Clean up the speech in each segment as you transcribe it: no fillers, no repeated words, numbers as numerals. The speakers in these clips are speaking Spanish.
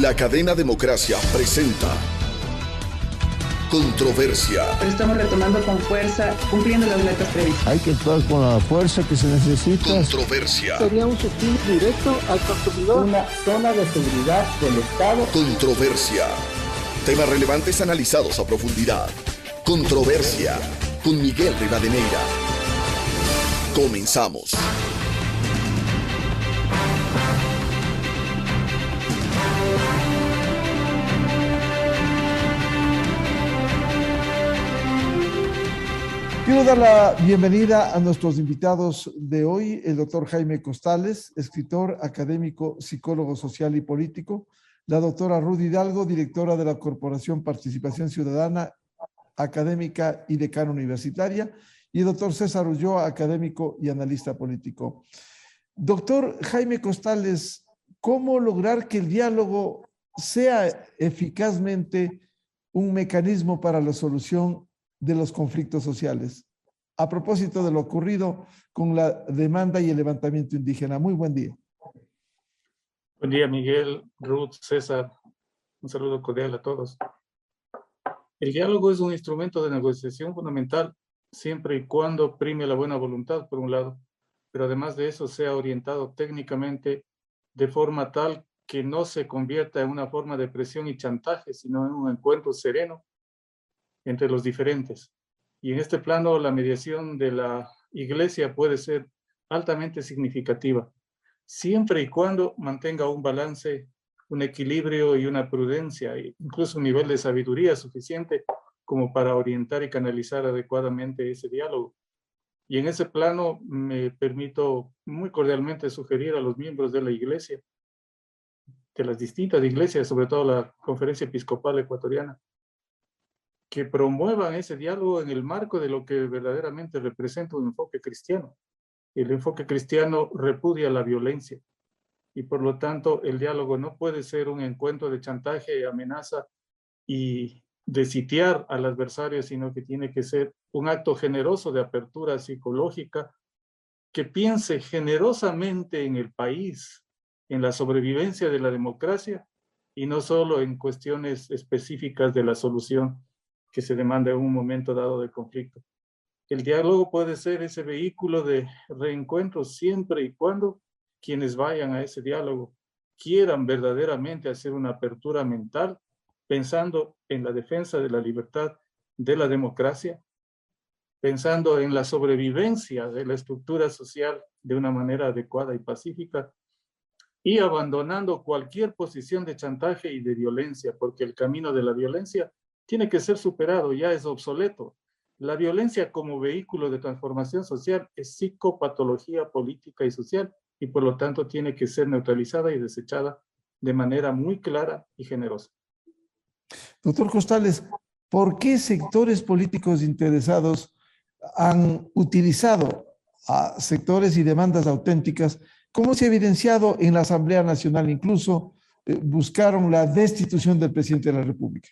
La cadena Democracia presenta Controversia. Pero estamos retomando con fuerza, cumpliendo las metas previstas. Hay que actuar con la fuerza que se necesita. Controversia. Sería un subsidio directo al consumidor. Una zona de seguridad del Estado. Controversia. Temas relevantes analizados a profundidad. Controversia. Con Miguel Rivadeneira. Comenzamos. Quiero dar la bienvenida a nuestros invitados de hoy, el doctor Jaime Costales, escritor, académico, psicólogo social y político, la doctora Ruth Hidalgo, directora de la Corporación Participación Ciudadana, académica y decana universitaria, y el doctor César Ulloa, académico y analista político. Doctor Jaime Costales, ¿cómo lograr que el diálogo sea eficazmente un mecanismo para la solución de los conflictos sociales? A propósito de lo ocurrido con la demanda y el levantamiento indígena. Muy buen día. Buen día, Miguel, Ruth, César. Un saludo cordial a todos. El diálogo es un instrumento de negociación fundamental siempre y cuando prime la buena voluntad, por un lado, pero además de eso sea orientado técnicamente de forma tal que no se convierta en una forma de presión y chantaje, sino en un encuentro sereno entre los diferentes. Y en este plano la mediación de la Iglesia puede ser altamente significativa, siempre y cuando mantenga un balance, un equilibrio y una prudencia, e incluso un nivel de sabiduría suficiente como para orientar y canalizar adecuadamente ese diálogo. Y en ese plano me permito muy cordialmente sugerir a los miembros de la Iglesia, de las distintas iglesias, sobre todo la Conferencia Episcopal Ecuatoriana, que promuevan ese diálogo en el marco de lo que verdaderamente representa un enfoque cristiano. El enfoque cristiano repudia la violencia y por lo tanto el diálogo no puede ser un encuentro de chantaje, amenaza y de sitiar al adversario, sino que tiene que ser un acto generoso de apertura psicológica que piense generosamente en el país, en la sobrevivencia de la democracia y no solo en cuestiones específicas de la solución que se demanda en un momento dado de conflicto. El diálogo puede ser ese vehículo de reencuentro siempre y cuando quienes vayan a ese diálogo quieran verdaderamente hacer una apertura mental pensando en la defensa de la libertad, de la democracia, pensando en la sobrevivencia de la estructura social de una manera adecuada y pacífica y abandonando cualquier posición de chantaje y de violencia, porque el camino de la violencia tiene que ser superado, ya es obsoleto. La violencia como vehículo de transformación social es psicopatología política y social y por lo tanto tiene que ser neutralizada y desechada de manera muy clara y generosa. Doctor Costales, ¿por qué sectores políticos interesados han utilizado a sectores y demandas auténticas, como se ha evidenciado en la Asamblea Nacional? Incluso buscaron la destitución del presidente de la República.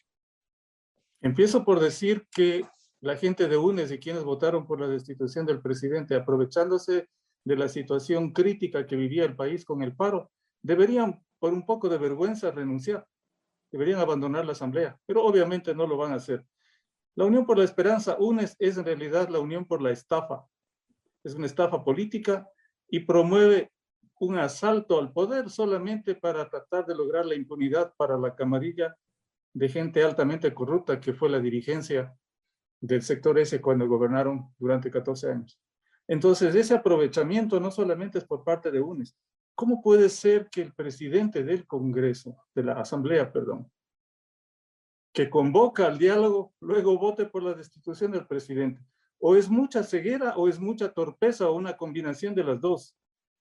Empiezo por decir que la gente de UNES y quienes votaron por la destitución del presidente, aprovechándose de la situación crítica que vivía el país con el paro, deberían, por un poco de vergüenza, renunciar. Deberían abandonar la asamblea, pero obviamente no lo van a hacer. La Unión por la Esperanza, UNES, es en realidad la Unión por la Estafa. Es una estafa política y promueve un asalto al poder solamente para tratar de lograr la impunidad para la camarilla de gente altamente corrupta que fue la dirigencia del sector ese cuando gobernaron durante 14 años. Entonces, ese aprovechamiento no solamente es por parte de UNES. ¿Cómo puede ser que el presidente del Congreso, de la Asamblea, perdón, que convoca al diálogo, luego vote por la destitución del presidente? O es mucha ceguera o es mucha torpeza o una combinación de las dos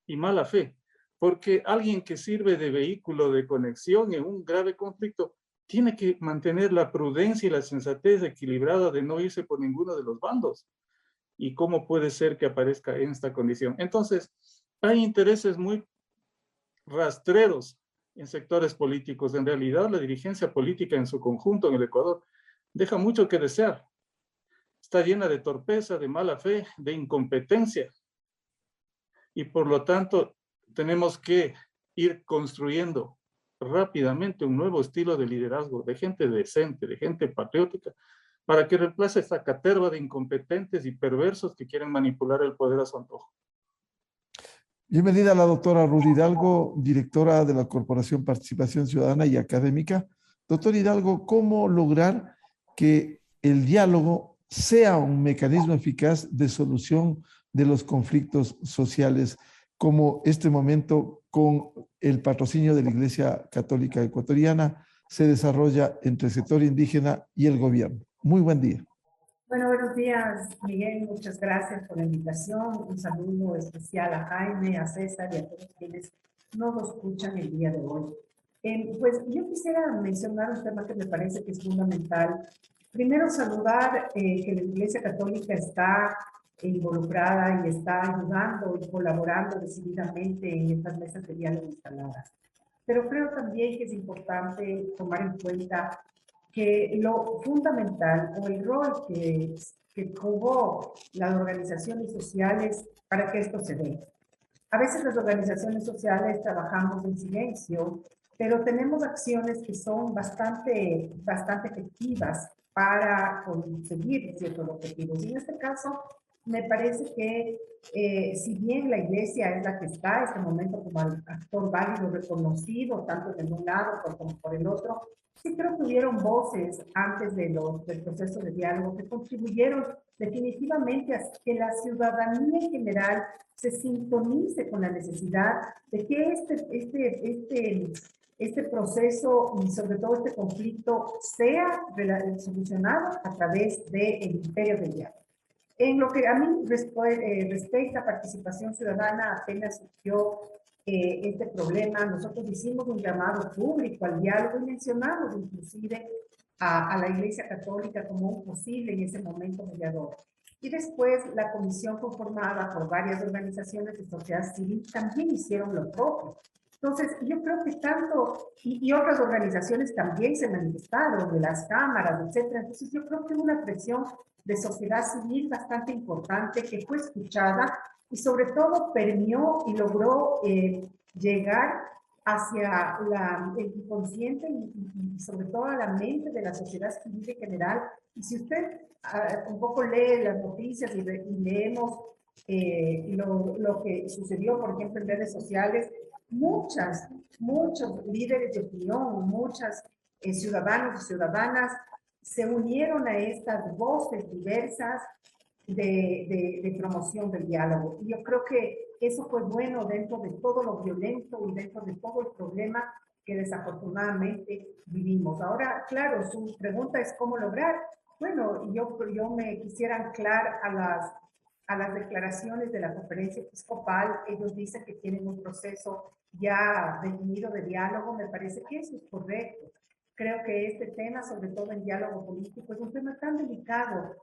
y mala fe, porque alguien que sirve de vehículo de conexión en un grave conflicto tiene que mantener la prudencia y la sensatez equilibrada de no irse por ninguno de los bandos. ¿Y cómo puede ser que aparezca en esta condición? Entonces, hay intereses muy rastreros en sectores políticos. En realidad, la dirigencia política en su conjunto en el Ecuador deja mucho que desear. Está llena de torpeza, de mala fe, de incompetencia. Y por lo tanto, tenemos que ir construyendo rápidamente un nuevo estilo de liderazgo, de gente decente, de gente patriótica, para que reemplace esta caterva de incompetentes y perversos que quieren manipular el poder a su antojo. Bienvenida la doctora Ruth Hidalgo, directora de la Corporación Participación Ciudadana y Académica. Doctor Hidalgo, ¿cómo lograr que el diálogo sea un mecanismo eficaz de solución de los conflictos sociales, como este momento con el patrocinio de la Iglesia Católica Ecuatoriana se desarrolla entre el sector indígena y el gobierno? Muy buen día. Bueno, buenos días, Miguel. Muchas gracias por la invitación. Un saludo especial a Jaime, a César y a todos quienes nos escuchan el día de hoy. Pues yo quisiera mencionar un tema que me parece que es fundamental. Primero, saludar que la Iglesia Católica está involucrada y está ayudando y colaborando decididamente en estas mesas de diálogo instaladas. Pero creo también que es importante tomar en cuenta que lo fundamental o el rol que jugó las organizaciones sociales para que esto se dé. A veces las organizaciones sociales trabajamos en silencio, pero tenemos acciones que son bastante efectivas para conseguir ciertos objetivos. Y en este caso, me parece que si bien la Iglesia es la que está en este momento como actor válido reconocido, tanto de un lado como por el otro, sí creo que hubieron voces antes del proceso de diálogo que contribuyeron definitivamente a que la ciudadanía en general se sintonice con la necesidad de que este proceso y sobre todo este conflicto sea solucionado a través del imperio del diálogo. En lo que a mí respecta a participación ciudadana, apenas surgió este problema, nosotros hicimos un llamado público al diálogo y mencionamos inclusive a la Iglesia Católica como un posible en ese momento mediador. Y después la comisión conformada por varias organizaciones de sociedad civil también hicieron lo propio. Entonces, yo creo que tanto, y otras organizaciones también se manifestaron, de las cámaras, etcétera. Entonces, yo creo que hubo una presión de sociedad civil bastante importante que fue escuchada y sobre todo permeó y logró llegar hacia el inconsciente y sobre todo a la mente de la sociedad civil en general. Y si usted un poco lee las noticias y leemos lo que sucedió, por ejemplo, en redes sociales, muchos líderes de opinión, muchos ciudadanos y ciudadanas se unieron a estas voces diversas de promoción del diálogo. Y yo creo que eso fue bueno dentro de todo lo violento y dentro de todo el problema que desafortunadamente vivimos. Ahora, claro, su pregunta es cómo lograr. Bueno, yo me quisiera anclar a las declaraciones de la conferencia episcopal. Ellos dicen que tienen un proceso ya definido de diálogo. Me parece que eso es correcto. Creo que este tema, sobre todo en diálogo político, es un tema tan delicado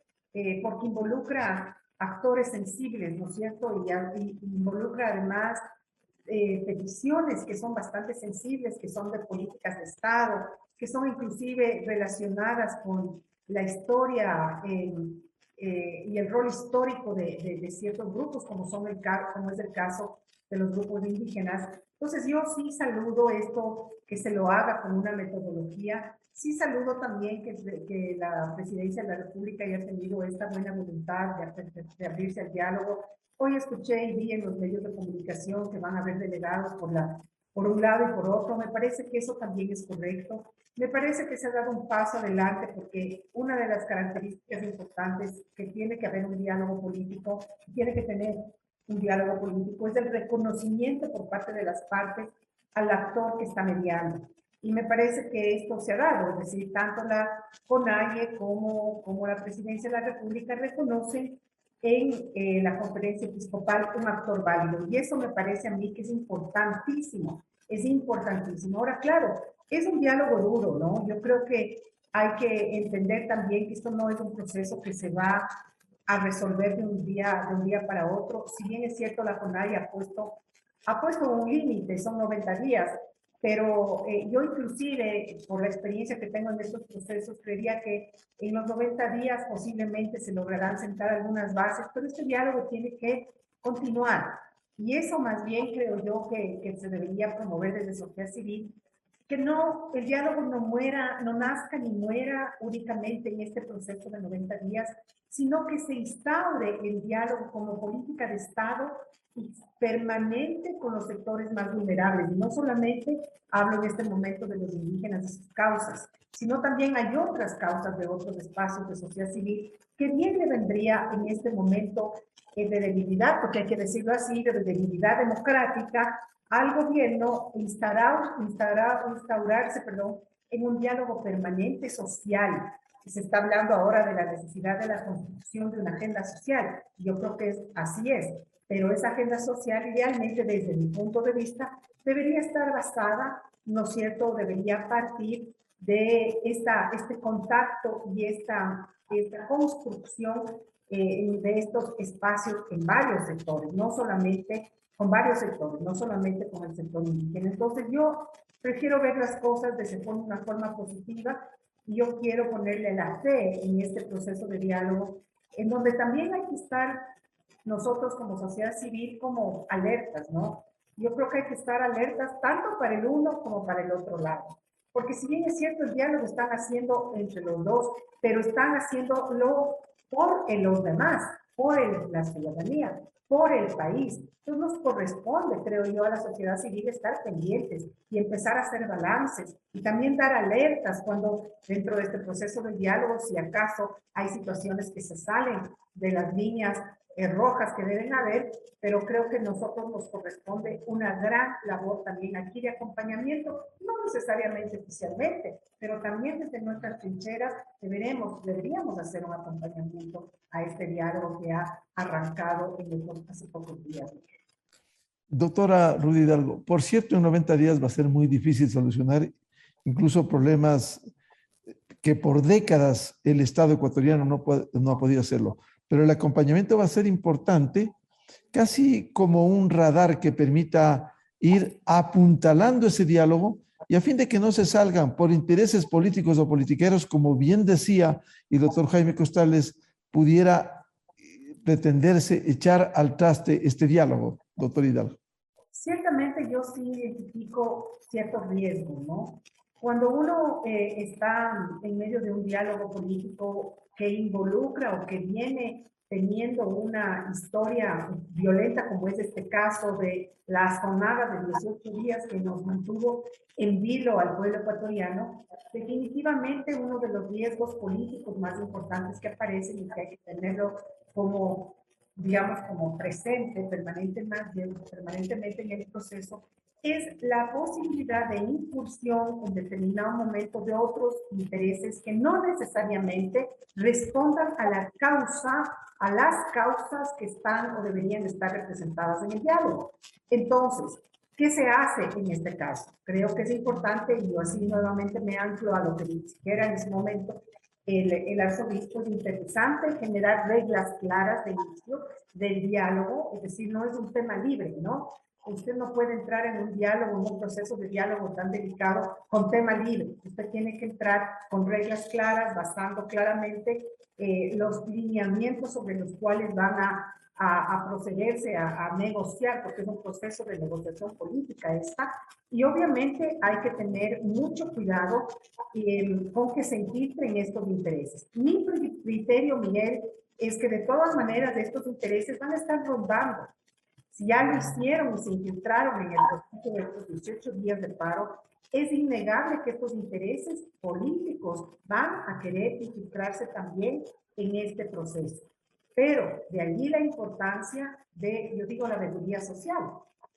porque involucra actores sensibles, ¿no es cierto? Y involucra además peticiones que son bastante sensibles, que son de políticas de Estado, que son inclusive relacionadas con la historia y el rol histórico de ciertos grupos, como es el caso de los grupos indígenas. Entonces yo sí saludo esto, que se lo haga con una metodología. Sí saludo también que la Presidencia de la República haya tenido esta buena voluntad de abrirse al diálogo. Hoy escuché y vi en los medios de comunicación que van a haber delegados por un lado y por otro. Me parece que eso también es correcto. Me parece que se ha dado un paso adelante porque una de las características importantes que tiene que haber un diálogo político, tiene que tener un diálogo político, es el reconocimiento por parte de las partes al actor que está mediando. Y me parece que esto se ha dado, es decir, tanto la CONAIE como la Presidencia de la República reconocen en la conferencia episcopal un actor válido. Y eso me parece a mí que es importantísimo, es importantísimo. Ahora, claro, es un diálogo duro, ¿no? Yo creo que hay que entender también que esto no es un proceso que se va a resolver de un día para otro. Si bien es cierto, la CONAIE ha puesto un límite, son 90 días, pero yo inclusive, por la experiencia que tengo en estos procesos, creería que en los 90 días posiblemente se lograrán sentar algunas bases, pero este diálogo tiene que continuar. Y eso más bien creo yo que se debería promover desde sociedad civil, que no, el diálogo no muera, no nazca ni muera únicamente en este proceso de 90 días, sino que se instaure el diálogo como política de Estado y permanente con los sectores más vulnerables. Y no solamente hablo en este momento de los indígenas y sus causas, sino también hay otras causas de otros espacios de sociedad civil que bien le vendría en este momento de debilidad, porque hay que decirlo así, de debilidad democrática, al gobierno instaurarse en un diálogo permanente social. Se está hablando ahora de la necesidad de la construcción de una agenda social. Yo creo que así es, pero esa agenda social idealmente desde mi punto de vista debería estar basada, ¿no es cierto?, debería partir de este contacto y esta construcción de estos espacios en varios sectores, no solamente con varios sectores, no solamente con el sector indígena. Entonces yo prefiero ver las cosas de una forma positiva y yo quiero ponerle la fe en este proceso de diálogo, en donde también hay que estar nosotros como sociedad civil como alertas, ¿no? Yo creo que hay que estar alertas tanto para el uno como para el otro lado. Porque si bien es cierto, el diálogo están haciendo entre los dos, pero están haciéndolo por los demás, por la ciudadanía, por el país. Entonces nos corresponde, creo yo, a la sociedad civil estar pendientes y empezar a hacer balances y también dar alertas cuando dentro de este proceso de diálogo, si acaso hay situaciones que se salen de las líneas rojas que deben haber, pero creo que a nosotros nos corresponde una gran labor también aquí de acompañamiento, no necesariamente oficialmente, pero también desde nuestras trincheras deberíamos hacer un acompañamiento a este diálogo que ha arrancado hace pocos días. Doctora Rudy Hidalgo, por cierto, en 90 días va a ser muy difícil solucionar incluso problemas que por décadas el Estado ecuatoriano no ha podido hacerlo. Pero el acompañamiento va a ser importante, casi como un radar que permita ir apuntalando ese diálogo y a fin de que no se salgan por intereses políticos o politiqueros, como bien decía el doctor Jaime Costales, pudiera pretenderse echar al traste este diálogo, doctor Hidalgo. Ciertamente yo sí identifico ciertos riesgos, ¿no? Cuando uno está en medio de un diálogo político que involucra o que viene teniendo una historia violenta, como es este caso de las jornadas de 18 días que nos mantuvo en vilo al pueblo ecuatoriano, definitivamente uno de los riesgos políticos más importantes que aparecen y que hay que tenerlo como, digamos, como presente permanentemente en el proceso, es la posibilidad de incursión en determinado momento de otros intereses que no necesariamente respondan a la causa, a las causas que están o deberían estar representadas en el diálogo. Entonces, ¿qué se hace en este caso? Creo que es importante, y yo así nuevamente me anclo a lo que dijera en ese momento el arzobispo, es interesante generar reglas claras de inicio del diálogo, es decir, no es un tema libre, ¿no? Usted no puede entrar en un diálogo, en un proceso de diálogo tan delicado con tema libre. Usted tiene que entrar con reglas claras, basando claramente los lineamientos sobre los cuales van a procederse a negociar, porque es un proceso de negociación política esta. Y obviamente hay que tener mucho cuidado con que se infiltren estos intereses. Mi criterio, Miguel, es que de todas maneras estos intereses van a estar rondando. Si ya lo hicieron y se infiltraron en el proceso de estos 18 días de paro, es innegable que estos intereses políticos van a querer infiltrarse también en este proceso. Pero de allí la importancia de, yo digo, la veeduría social.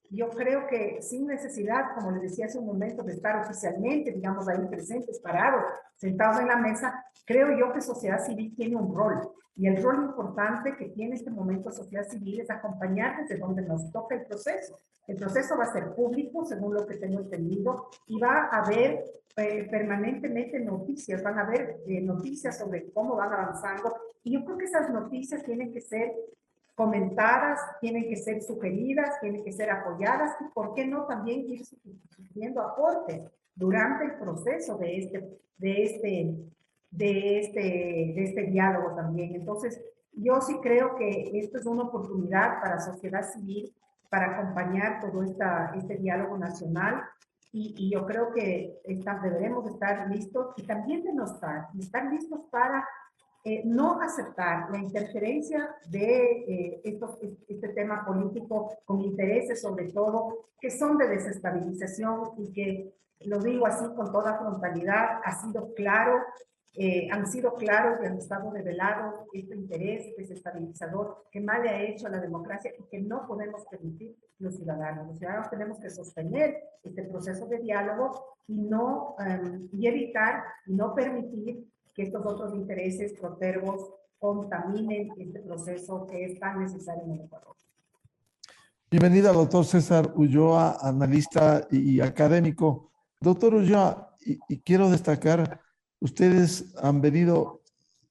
Yo creo que sin necesidad, como les decía hace un momento, de estar oficialmente, digamos, ahí presentes, parados, sentados en la mesa, creo yo que sociedad civil tiene un rol. Y el rol importante que tiene este momento sociedad civil es acompañar desde donde nos toca el proceso. El proceso va a ser público, según lo que tengo entendido, y va a haber permanentemente noticias, van a haber noticias sobre cómo van avanzando. Y yo creo que esas noticias tienen que ser comentadas, tienen que ser sugeridas, tienen que ser apoyadas y, ¿por qué no, también ir sugiriendo aportes durante el proceso de este diálogo también? Entonces, yo sí creo que esto es una oportunidad para la sociedad civil para acompañar todo este diálogo nacional y yo creo que deberemos estar listos y también estar listos para no aceptar la interferencia de este tema político con intereses sobre todo que son de desestabilización y que, lo digo así con toda frontalidad, han sido claros y han estado revelados este interés desestabilizador que mal le ha hecho a la democracia y que no podemos permitir los ciudadanos. Los ciudadanos tenemos que sostener este proceso de diálogo y evitar y no permitir que estos otros intereses protervos contaminen este proceso que es tan necesario en el Ecuador. Bienvenida, doctor César Ulloa, analista y académico. Doctor Ulloa, y quiero destacar, ustedes han venido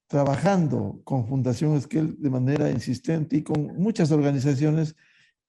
trabajando con Fundación Esquel de manera insistente y con muchas organizaciones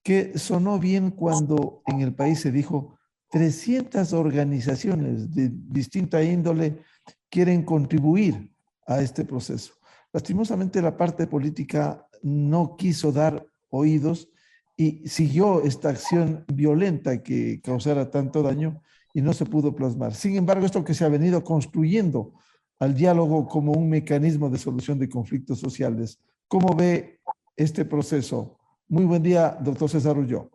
que sonó bien cuando en el país se dijo 300 organizaciones de distinta índole quieren contribuir a este proceso. Lastimosamente la parte política no quiso dar oídos y siguió esta acción violenta que causara tanto daño y no se pudo plasmar. Sin embargo, esto que se ha venido construyendo al diálogo como un mecanismo de solución de conflictos sociales. ¿Cómo ve este proceso? Muy buen día, doctor César Ulloa.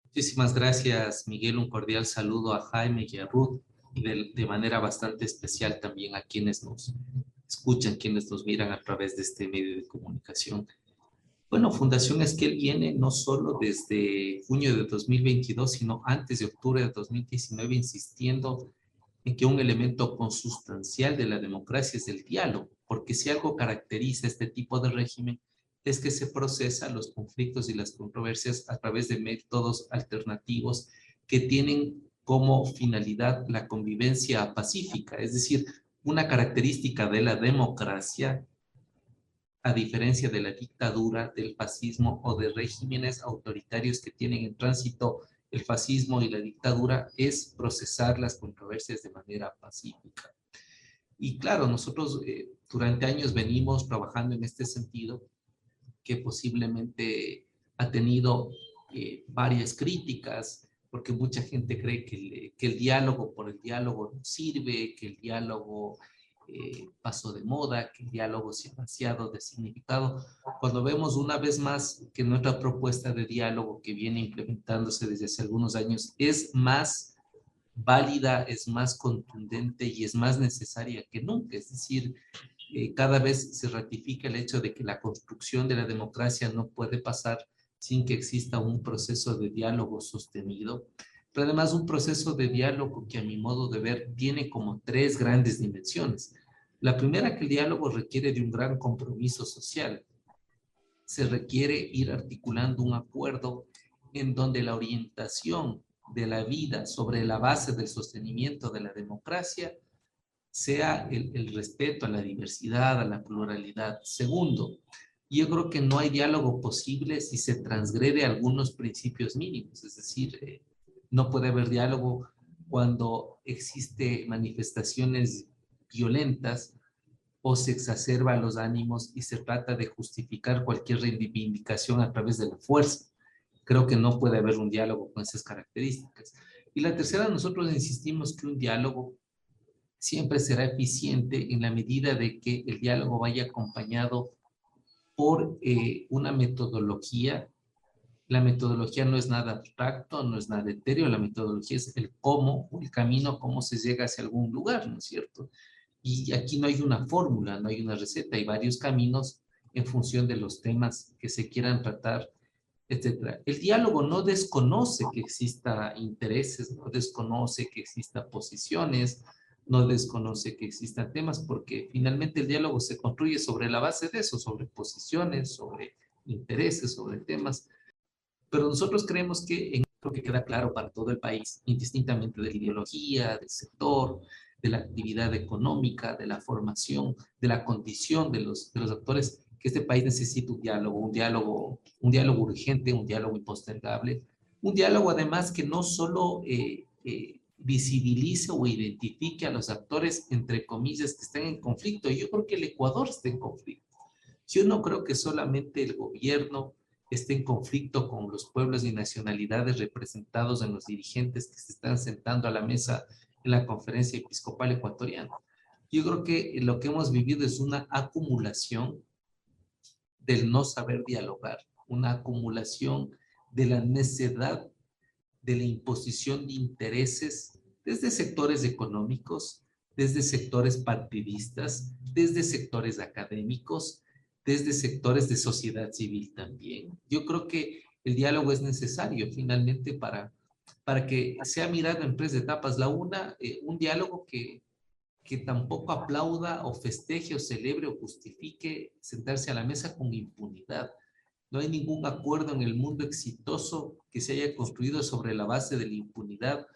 Muchísimas gracias, Miguel. Un cordial saludo a Jaime y a Ruth y de manera bastante especial también a quienes nos escuchan, quienes nos miran a través de este medio de comunicación. Bueno, Fundación Esquel viene no solo desde junio de 2022, sino antes de octubre de 2019, insistiendo en que un elemento consustancial de la democracia es el diálogo, porque si algo caracteriza este tipo de régimen es que se procesan los conflictos y las controversias a través de métodos alternativos que tienen como finalidad la convivencia pacífica, es decir, una característica de la democracia, a diferencia de la dictadura, del fascismo o de regímenes autoritarios que tienen en tránsito el fascismo y la dictadura, es procesar las controversias de manera pacífica. Y claro, nosotros durante años venimos trabajando en este sentido, que posiblemente ha tenido varias críticas, porque mucha gente cree que el diálogo por el diálogo no sirve, que el diálogo pasó de moda, que el diálogo se ha vaciado de significado. Cuando vemos una vez más que nuestra propuesta de diálogo que viene implementándose desde hace algunos años es más válida, es más contundente y es más necesaria que nunca. Es decir, cada vez se ratifica el hecho de que la construcción de la democracia no puede pasar sin que exista un proceso de diálogo sostenido, pero además un proceso de diálogo que a mi modo de ver tiene como tres grandes dimensiones. La primera, que el diálogo requiere de un gran compromiso social. Se requiere ir articulando un acuerdo en donde la orientación de la vida sobre la base del sostenimiento de la democracia sea el respeto a la diversidad, a la pluralidad. Segundo, yo creo que no hay diálogo posible si se transgrede algunos principios mínimos, es decir, no puede haber diálogo cuando existe manifestaciones violentas o se exacerba los ánimos y se trata de justificar cualquier reivindicación a través de la fuerza. Creo que no puede haber un diálogo con esas características. Y la tercera, nosotros insistimos que un diálogo siempre será eficiente en la medida de que el diálogo vaya acompañado por una metodología. La metodología no es nada abstracto, no es nada etéreo, la metodología es el cómo, el camino, cómo se llega hacia algún lugar, ¿no es cierto? Y aquí no hay una fórmula, no hay una receta, hay varios caminos en función de los temas que se quieran tratar, etc. El diálogo no desconoce que exista intereses, no desconoce que exista posiciones, no desconoce que existan temas, porque finalmente el diálogo se construye sobre la base de eso, sobre posiciones, sobre intereses, sobre temas. Pero nosotros creemos que creo que queda claro para todo el país, indistintamente de la ideología, del sector, de la actividad económica, de la formación, de la condición de los actores, que este país necesita un diálogo urgente, un diálogo impostergable, un diálogo además que no solo visibilice o identifique a los actores, entre comillas, que están en conflicto. Yo creo que el Ecuador está en conflicto. Yo no creo que solamente el gobierno esté en conflicto con los pueblos y nacionalidades representados en los dirigentes que se están sentando a la mesa en la Conferencia Episcopal Ecuatoriana. Yo creo que lo que hemos vivido es una acumulación del no saber dialogar, una acumulación de la necedad de la imposición de intereses desde sectores económicos, desde sectores partidistas, desde sectores académicos, desde sectores de sociedad civil también. Yo creo que el diálogo es necesario finalmente para que sea mirado en tres etapas. La una, un diálogo que tampoco aplauda o festeje o celebre o justifique sentarse a la mesa con impunidad. No hay ningún acuerdo en el mundo exitoso que se haya construido sobre la base de la impunidad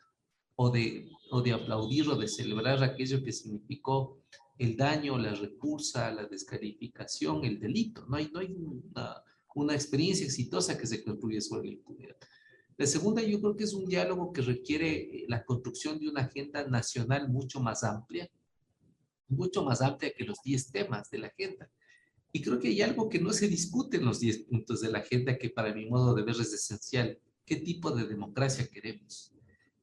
o de aplaudir o de celebrar aquello que significó el daño, la repulsa, la descalificación, el delito. No hay una experiencia exitosa que se construye sobre la impunidad. La segunda, yo creo que es un diálogo que requiere la construcción de una agenda nacional mucho más amplia que los 10 temas de la agenda. Y creo que hay algo que no se discute en los 10 puntos de la agenda que para mi modo de ver es esencial. ¿Qué tipo de democracia queremos?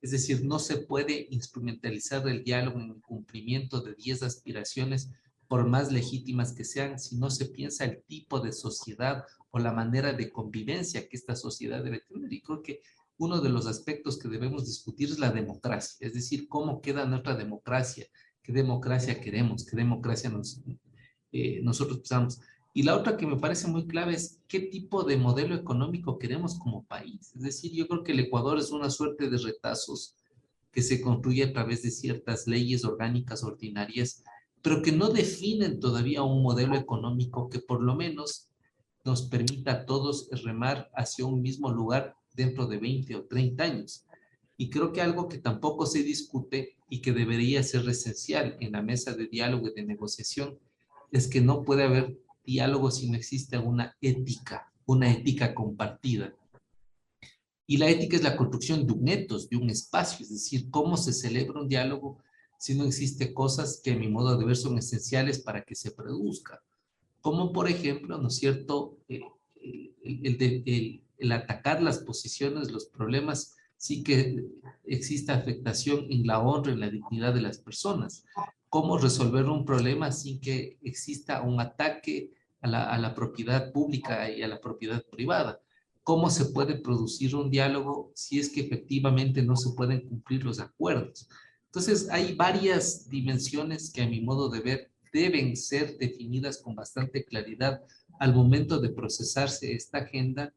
Es decir, no se puede instrumentalizar el diálogo en el cumplimiento de 10 aspiraciones, por más legítimas que sean, si no se piensa el tipo de sociedad o la manera de convivencia que esta sociedad debe tener. Y creo que uno de los aspectos que debemos discutir es la democracia, es decir, cómo queda nuestra democracia, qué democracia queremos, qué democracia nosotros pensamos. Y la otra que me parece muy clave es qué tipo de modelo económico queremos como país. Es decir, yo creo que el Ecuador es una suerte de retazos que se construye a través de ciertas leyes orgánicas ordinarias, pero que no definen todavía un modelo económico que por lo menos nos permita a todos remar hacia un mismo lugar dentro de 20 o 30 años. Y creo que algo que tampoco se discute y que debería ser esencial en la mesa de diálogo y de negociación es que no puede haber diálogo si no existe una ética compartida. Y la ética es la construcción de un ethos, de un espacio, es decir, cómo se celebra un diálogo si no existe cosas que a mi modo de ver son esenciales para que se produzca. Como por ejemplo, ¿no es cierto?, el atacar las posiciones, los problemas, sí que exista afectación en la honra, en la dignidad de las personas. Cómo resolver un problema sin que exista un ataque a la propiedad pública y a la propiedad privada. Cómo se puede producir un diálogo si es que efectivamente no se pueden cumplir los acuerdos. Entonces, hay varias dimensiones que a mi modo de ver deben ser definidas con bastante claridad al momento de procesarse esta agenda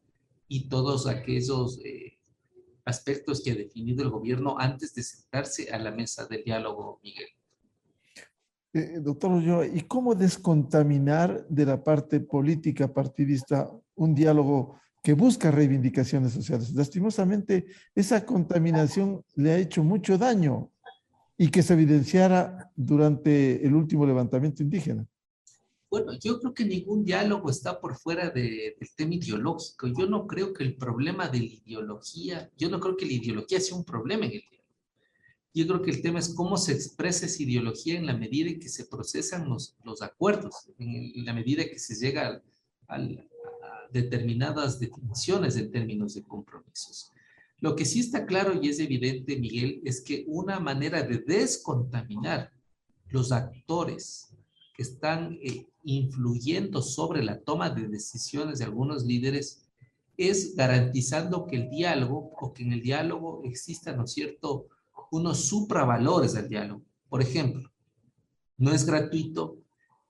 y todos aquellos aspectos que ha definido el gobierno antes de sentarse a la mesa del diálogo, Miguel. Doctor Ulloa, ¿y cómo descontaminar de la parte política partidista un diálogo que busca reivindicaciones sociales? Lastimosamente, esa contaminación le ha hecho mucho daño y que se evidenciara durante el último levantamiento indígena. Bueno, yo creo que ningún diálogo está por fuera del tema ideológico. Yo no creo que el problema de la ideología, yo no creo que la ideología sea un problema en el diálogo. Yo creo que el tema es cómo se expresa esa ideología en la medida en que se procesan los acuerdos, en la medida que se llega a determinadas definiciones en términos de compromisos. Lo que sí está claro y es evidente, Miguel, es que una manera de descontaminar los actores que están influyendo sobre la toma de decisiones de algunos líderes es garantizando que el diálogo o que en el diálogo existan, ¿no es cierto?, unos supravalores del diálogo. Por ejemplo, no es gratuito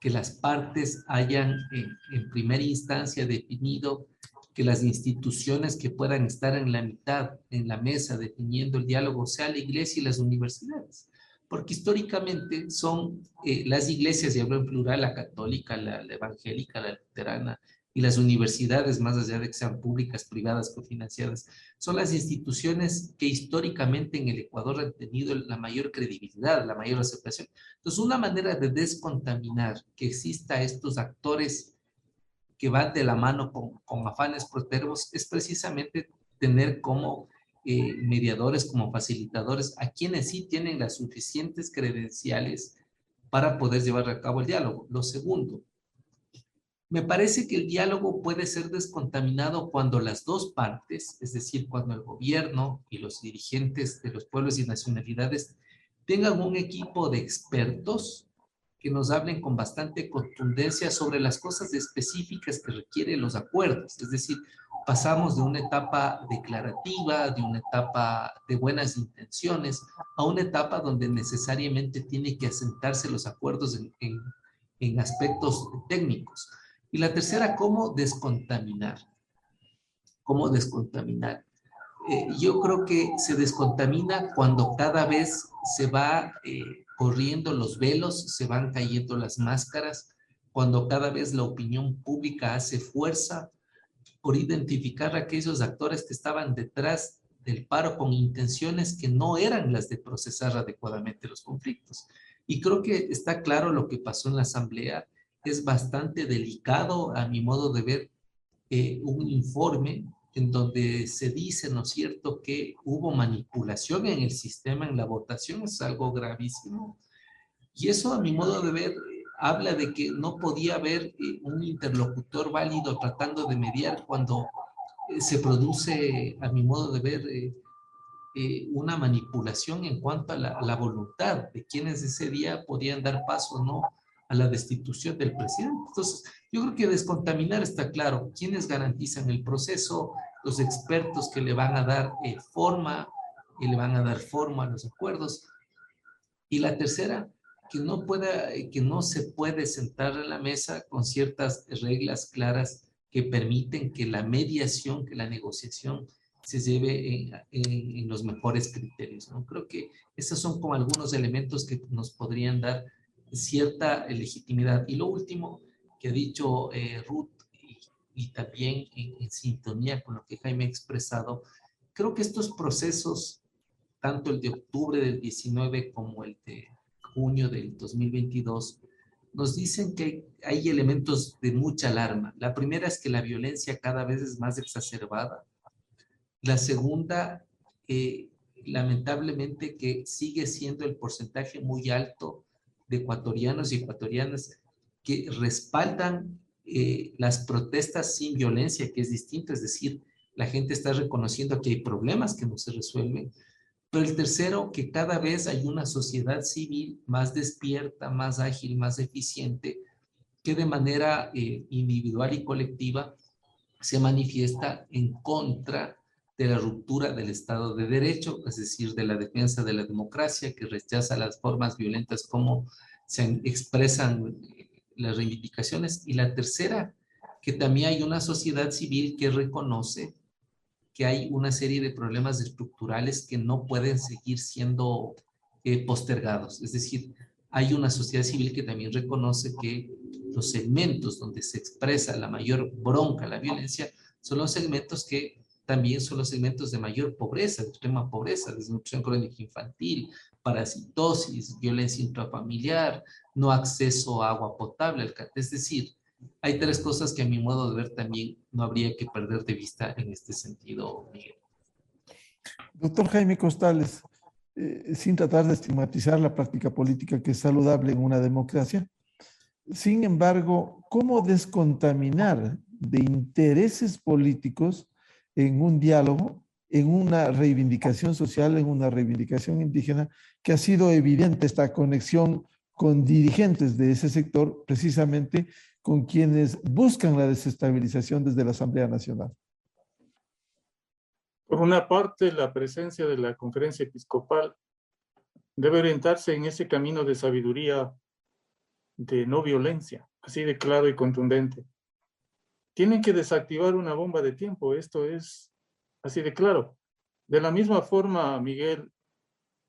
que las partes hayan en primera instancia definido que las instituciones que puedan estar en la mitad, en la mesa definiendo el diálogo, sea la iglesia y las universidades. Porque históricamente son las iglesias, y hablo en plural, la católica, la evangélica, la luterana, y las universidades, más allá de que sean públicas, privadas, cofinanciadas, son las instituciones que históricamente en el Ecuador han tenido la mayor credibilidad, la mayor aceptación. Entonces, una manera de descontaminar que exista estos actores que van de la mano con afanes prósperos es precisamente tener como mediadores, como facilitadores, a quienes sí tienen las suficientes credenciales para poder llevar a cabo el diálogo. Lo segundo, Me parece que el diálogo puede ser descontaminado cuando las dos partes, es decir, cuando el gobierno y los dirigentes de los pueblos y nacionalidades tengan un equipo de expertos que nos hablen con bastante contundencia sobre las cosas específicas que requieren los acuerdos. Es decir, pasamos de una etapa declarativa, de una etapa de buenas intenciones, a una etapa donde necesariamente tiene que asentarse los acuerdos en aspectos técnicos. Y la tercera, ¿cómo descontaminar? ¿Cómo descontaminar? Yo creo que se descontamina cuando cada vez se va corriendo los velos, se van cayendo las máscaras, cuando cada vez la opinión pública hace fuerza por identificar a aquellos actores que estaban detrás del paro con intenciones que no eran las de procesar adecuadamente los conflictos. Y creo que está claro lo que pasó en la Asamblea. Es bastante delicado, a mi modo de ver, un informe en donde se dice, ¿no es cierto?, que hubo manipulación en el sistema, en la votación, es algo gravísimo. Y eso, a mi modo de ver, habla de que no podía haber un interlocutor válido tratando de mediar cuando se produce, a mi modo de ver, una manipulación en cuanto a la voluntad de quienes ese día podían dar paso o no a la destitución del presidente. Entonces, yo creo que descontaminar está claro. ¿Quiénes garantizan el proceso? Los expertos que le van a dar forma y le van a dar forma a los acuerdos. Y la tercera, que no se puede sentar en la mesa con ciertas reglas claras que permiten que la mediación, que la negociación se lleve en los mejores criterios, ¿no? Creo que esos son como algunos elementos que nos podrían dar cierta legitimidad. Y lo último que ha dicho Ruth, y también en sintonía con lo que Jaime ha expresado, creo que estos procesos, tanto el de octubre del 19 como el de junio del 2022, nos dicen que hay elementos de mucha alarma. La primera es que la violencia cada vez es más exacerbada. La segunda, lamentablemente, que sigue siendo el porcentaje muy alto de ecuatorianos y ecuatorianas que respaldan las protestas sin violencia, que es distinto, es decir, la gente está reconociendo que hay problemas que no se resuelven. Pero el tercero, que cada vez hay una sociedad civil más despierta, más ágil, más eficiente, que de manera individual y colectiva se manifiesta en contra de la ruptura del Estado de Derecho, es decir, de la defensa de la democracia, que rechaza las formas violentas como se expresan las reivindicaciones. Y la tercera, que también hay una sociedad civil que reconoce que hay una serie de problemas estructurales que no pueden seguir siendo postergados. Es decir, hay una sociedad civil que también reconoce que los segmentos donde se expresa la mayor bronca, la violencia, son los segmentos que también son los segmentos de mayor pobreza, de extrema pobreza, desnutrición crónica infantil, parasitosis, violencia intrafamiliar, no acceso a agua potable. Es decir, hay tres cosas que a mi modo de ver también no habría que perder de vista en este sentido, Miguel. Doctor Jaime Costales, sin tratar de estigmatizar la práctica política que es saludable en una democracia, sin embargo, ¿cómo descontaminar de intereses políticos en un diálogo, en una reivindicación social, en una reivindicación indígena, que ha sido evidente esta conexión con dirigentes de ese sector, precisamente con quienes buscan la desestabilización desde la Asamblea Nacional? Por una parte, la presencia de la Conferencia Episcopal debe orientarse en ese camino de sabiduría, de no violencia, así de claro y contundente. Tienen que desactivar una bomba de tiempo, esto es así de claro. De la misma forma, Miguel,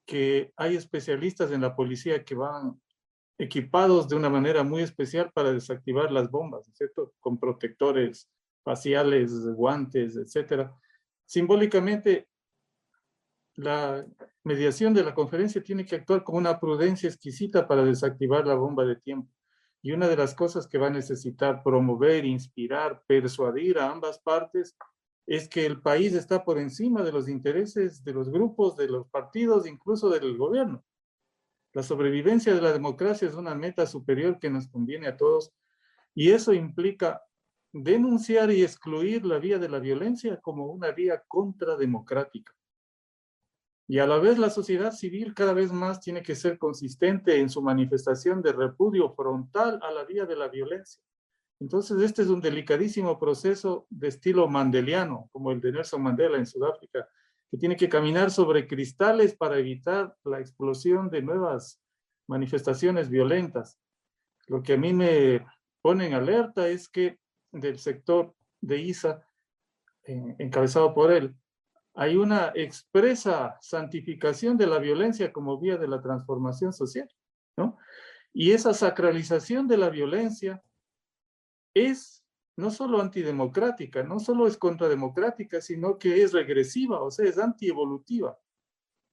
que hay especialistas en la policía que van equipados de una manera muy especial para desactivar las bombas, ¿cierto? Con protectores faciales, guantes, etcétera. Simbólicamente, la mediación de la conferencia tiene que actuar con una prudencia exquisita para desactivar la bomba de tiempo. Y una de las cosas que va a necesitar promover, inspirar, persuadir a ambas partes es que el país está por encima de los intereses de los grupos, de los partidos, incluso del gobierno. La sobrevivencia de la democracia es una meta superior que nos conviene a todos Y eso implica denunciar y excluir la vía de la violencia como una vía contrademocrática. Y a la vez la sociedad civil cada vez más tiene que ser consistente en su manifestación de repudio frontal a la vía de la violencia. Entonces este es un delicadísimo proceso de estilo mandeliano, como el de Nelson Mandela en Sudáfrica, que tiene que caminar sobre cristales para evitar la explosión de nuevas manifestaciones violentas. Lo que a mí me pone en alerta es que del sector de ISA, encabezado por él, hay una expresa santificación de la violencia como vía de la transformación social, ¿no? Y esa sacralización de la violencia es no solo antidemocrática, no solo es contrademocrática, sino que es regresiva, o sea, es antievolutiva.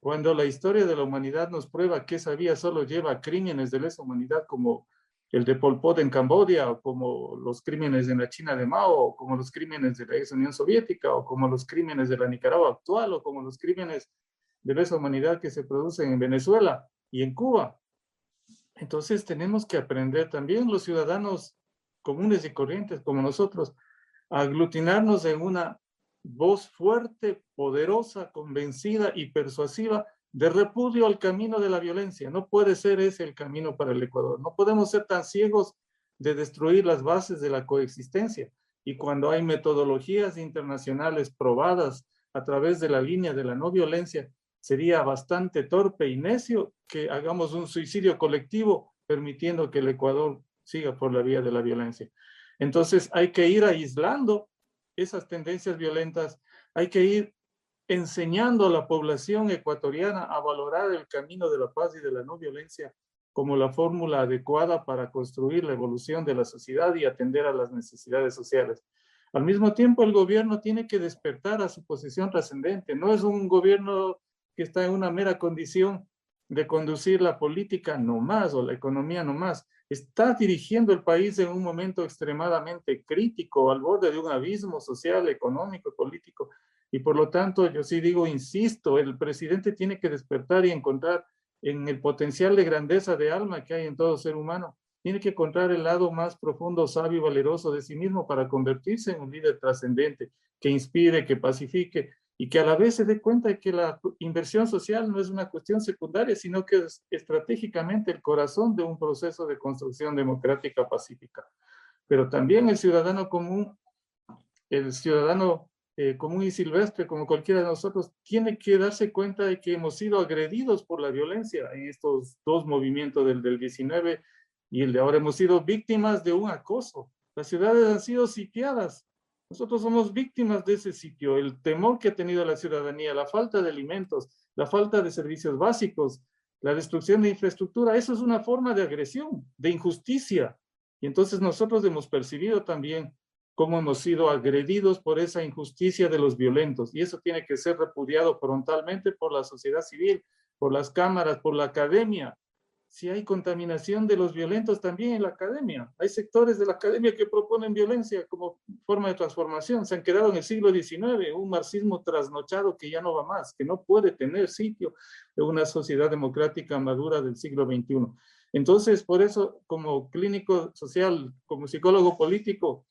Cuando la historia de la humanidad nos prueba que esa vía solo lleva a crímenes de lesa humanidad como el de Pol Pot en Camboya, o como los crímenes en la China de Mao, o como los crímenes de la ex Unión Soviética, o como los crímenes de la Nicaragua actual, o como los crímenes de lesa humanidad que se producen en Venezuela y en Cuba. Entonces tenemos que aprender también los ciudadanos comunes y corrientes como nosotros a aglutinarnos en una voz fuerte, poderosa, convencida y persuasiva de repudio al camino de la violencia. No puede ser ese el camino para el Ecuador. No podemos ser tan ciegos de destruir las bases de la coexistencia. Y cuando hay metodologías internacionales probadas a través de la línea de la no violencia, sería bastante torpe y necio que hagamos un suicidio colectivo permitiendo que el Ecuador siga por la vía de la violencia. Entonces hay que ir aislando esas tendencias violentas, hay que ir enseñando a la población ecuatoriana a valorar el camino de la paz y de la no violencia como la fórmula adecuada para construir la evolución de la sociedad y atender a las necesidades sociales. Al mismo tiempo, el gobierno tiene que despertar a su posición trascendente. No es un gobierno que está en una mera condición de conducir la política nomás o la economía nomás. Está dirigiendo el país en un momento extremadamente crítico, al borde de un abismo social, económico y político. Y por lo tanto, yo sí digo, insisto, el presidente tiene que despertar y encontrar en el potencial de grandeza de alma que hay en todo ser humano, tiene que encontrar el lado más profundo, sabio y valeroso de sí mismo para convertirse en un líder trascendente, que inspire, que pacifique, y que a la vez se dé cuenta de que la inversión social no es una cuestión secundaria, sino que es estratégicamente el corazón de un proceso de construcción democrática pacífica. Pero también el ciudadano común y silvestre, como cualquiera de nosotros, tiene que darse cuenta de que hemos sido agredidos por la violencia en estos dos movimientos del 19 y el de ahora. Hemos sido víctimas de un acoso. Las ciudades han sido sitiadas. Nosotros somos víctimas de ese sitio, el temor que ha tenido la ciudadanía, la falta de alimentos, la falta de servicios básicos, la destrucción de infraestructura. Eso es una forma de agresión, de injusticia. Y entonces nosotros hemos percibido también cómo hemos sido agredidos por esa injusticia de los violentos. Y eso tiene que ser repudiado frontalmente por la sociedad civil, por las cámaras, por la academia. Si hay contaminación de los violentos también en la academia. Hay sectores de la academia que proponen violencia como forma de transformación. Se han quedado en el siglo XIX, un marxismo trasnochado que ya no va más, que no puede tener sitio en una sociedad democrática madura del siglo XXI. Entonces, por eso, como clínico social, como psicólogo político,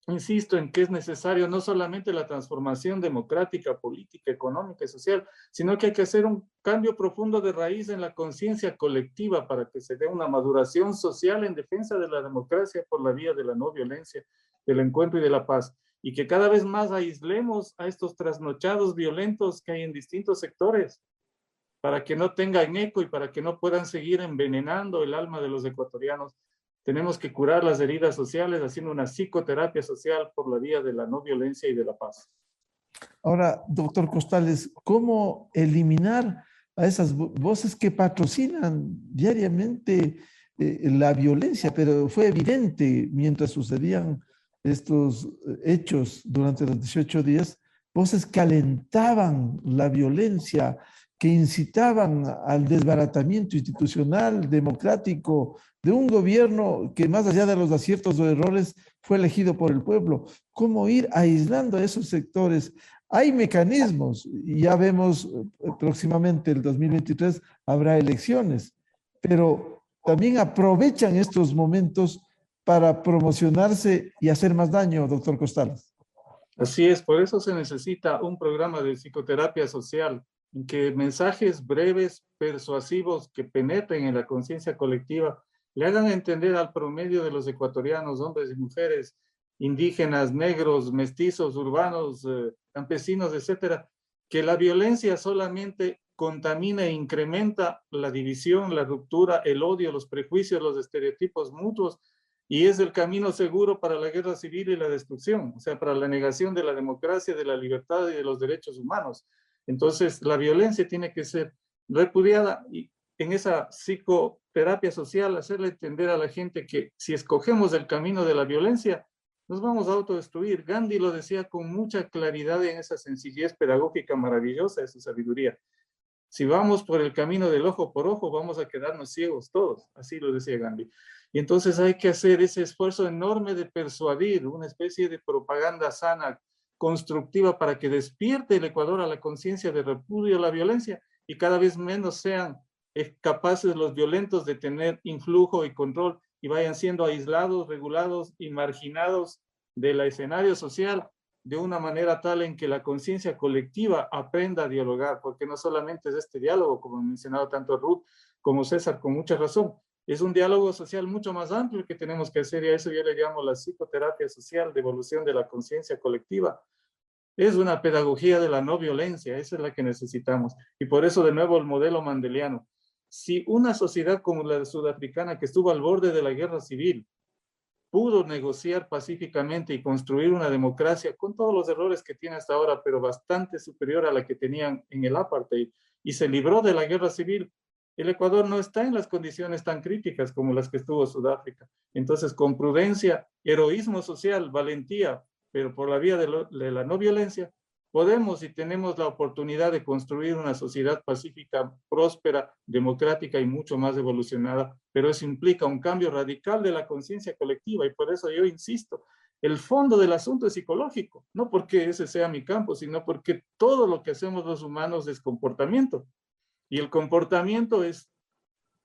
insisto en que es necesario no solamente la transformación democrática, política, económica y social, sino que hay que hacer un cambio profundo de raíz en la conciencia colectiva para que se dé una maduración social en defensa de la democracia por la vía de la no violencia, del encuentro y de la paz. Y que cada vez más aislemos a estos trasnochados violentos que hay en distintos sectores para que no tengan eco y para que no puedan seguir envenenando el alma de los ecuatorianos. Tenemos que curar las heridas sociales haciendo una psicoterapia social por la vía de la no violencia y de la paz. Ahora, doctor Costales, ¿cómo eliminar a esas voces que patrocinan diariamente la violencia? Pero fue evidente mientras sucedían estos hechos durante los 18 días, voces que alentaban la violencia, que incitaban al desbaratamiento institucional, democrático, de un gobierno que más allá de los aciertos o errores fue elegido por el pueblo. ¿Cómo ir aislando a esos sectores? Hay mecanismos, y ya vemos próximamente el 2023 habrá elecciones, pero también aprovechan estos momentos para promocionarse y hacer más daño, doctor Costales. Así es, por eso se necesita un programa de psicoterapia social en que mensajes breves, persuasivos, que penetren en la conciencia colectiva, le hagan entender al promedio de los ecuatorianos, hombres y mujeres, indígenas, negros, mestizos, urbanos, campesinos, etcétera, que la violencia solamente contamina e incrementa la división, la ruptura, el odio, los prejuicios, los estereotipos mutuos, y es el camino seguro para la guerra civil y la destrucción, o sea, para la negación de la democracia, de la libertad y de los derechos humanos. Entonces, la violencia tiene que ser repudiada y en esa psicoterapia social hacerle entender a la gente que si escogemos el camino de la violencia, nos vamos a autodestruir. Gandhi lo decía con mucha claridad en esa sencillez pedagógica maravillosa de su sabiduría. Si vamos por el camino del ojo por ojo, vamos a quedarnos ciegos todos. Así lo decía Gandhi. Y entonces hay que hacer ese esfuerzo enorme de persuadir, una especie de propaganda sana, constructiva, para que despierte el Ecuador a la conciencia de repudio a la violencia y cada vez menos sean capaces los violentos de tener influjo y control y vayan siendo aislados, regulados y marginados del escenario social de una manera tal en que la conciencia colectiva aprenda a dialogar, porque no solamente es este diálogo, como han mencionado tanto Ruth como César, con mucha razón, es un diálogo social mucho más amplio que tenemos que hacer, y a eso yo le llamo la psicoterapia social de evolución de la conciencia colectiva. Es una pedagogía de la no violencia, esa es la que necesitamos. Y por eso, de nuevo, el modelo mandeliano. Si una sociedad como la sudafricana, que estuvo al borde de la guerra civil, pudo negociar pacíficamente y construir una democracia con todos los errores que tiene hasta ahora, pero bastante superior a la que tenían en el apartheid, y se libró de la guerra civil, el Ecuador no está en las condiciones tan críticas como las que estuvo Sudáfrica. Entonces, con prudencia, heroísmo social, valentía, pero por la vía de la no violencia, podemos y tenemos la oportunidad de construir una sociedad pacífica, próspera, democrática y mucho más evolucionada, pero eso implica un cambio radical de la conciencia colectiva, y por eso yo insisto, el fondo del asunto es psicológico, no porque ese sea mi campo, sino porque todo lo que hacemos los humanos es comportamiento, y el comportamiento es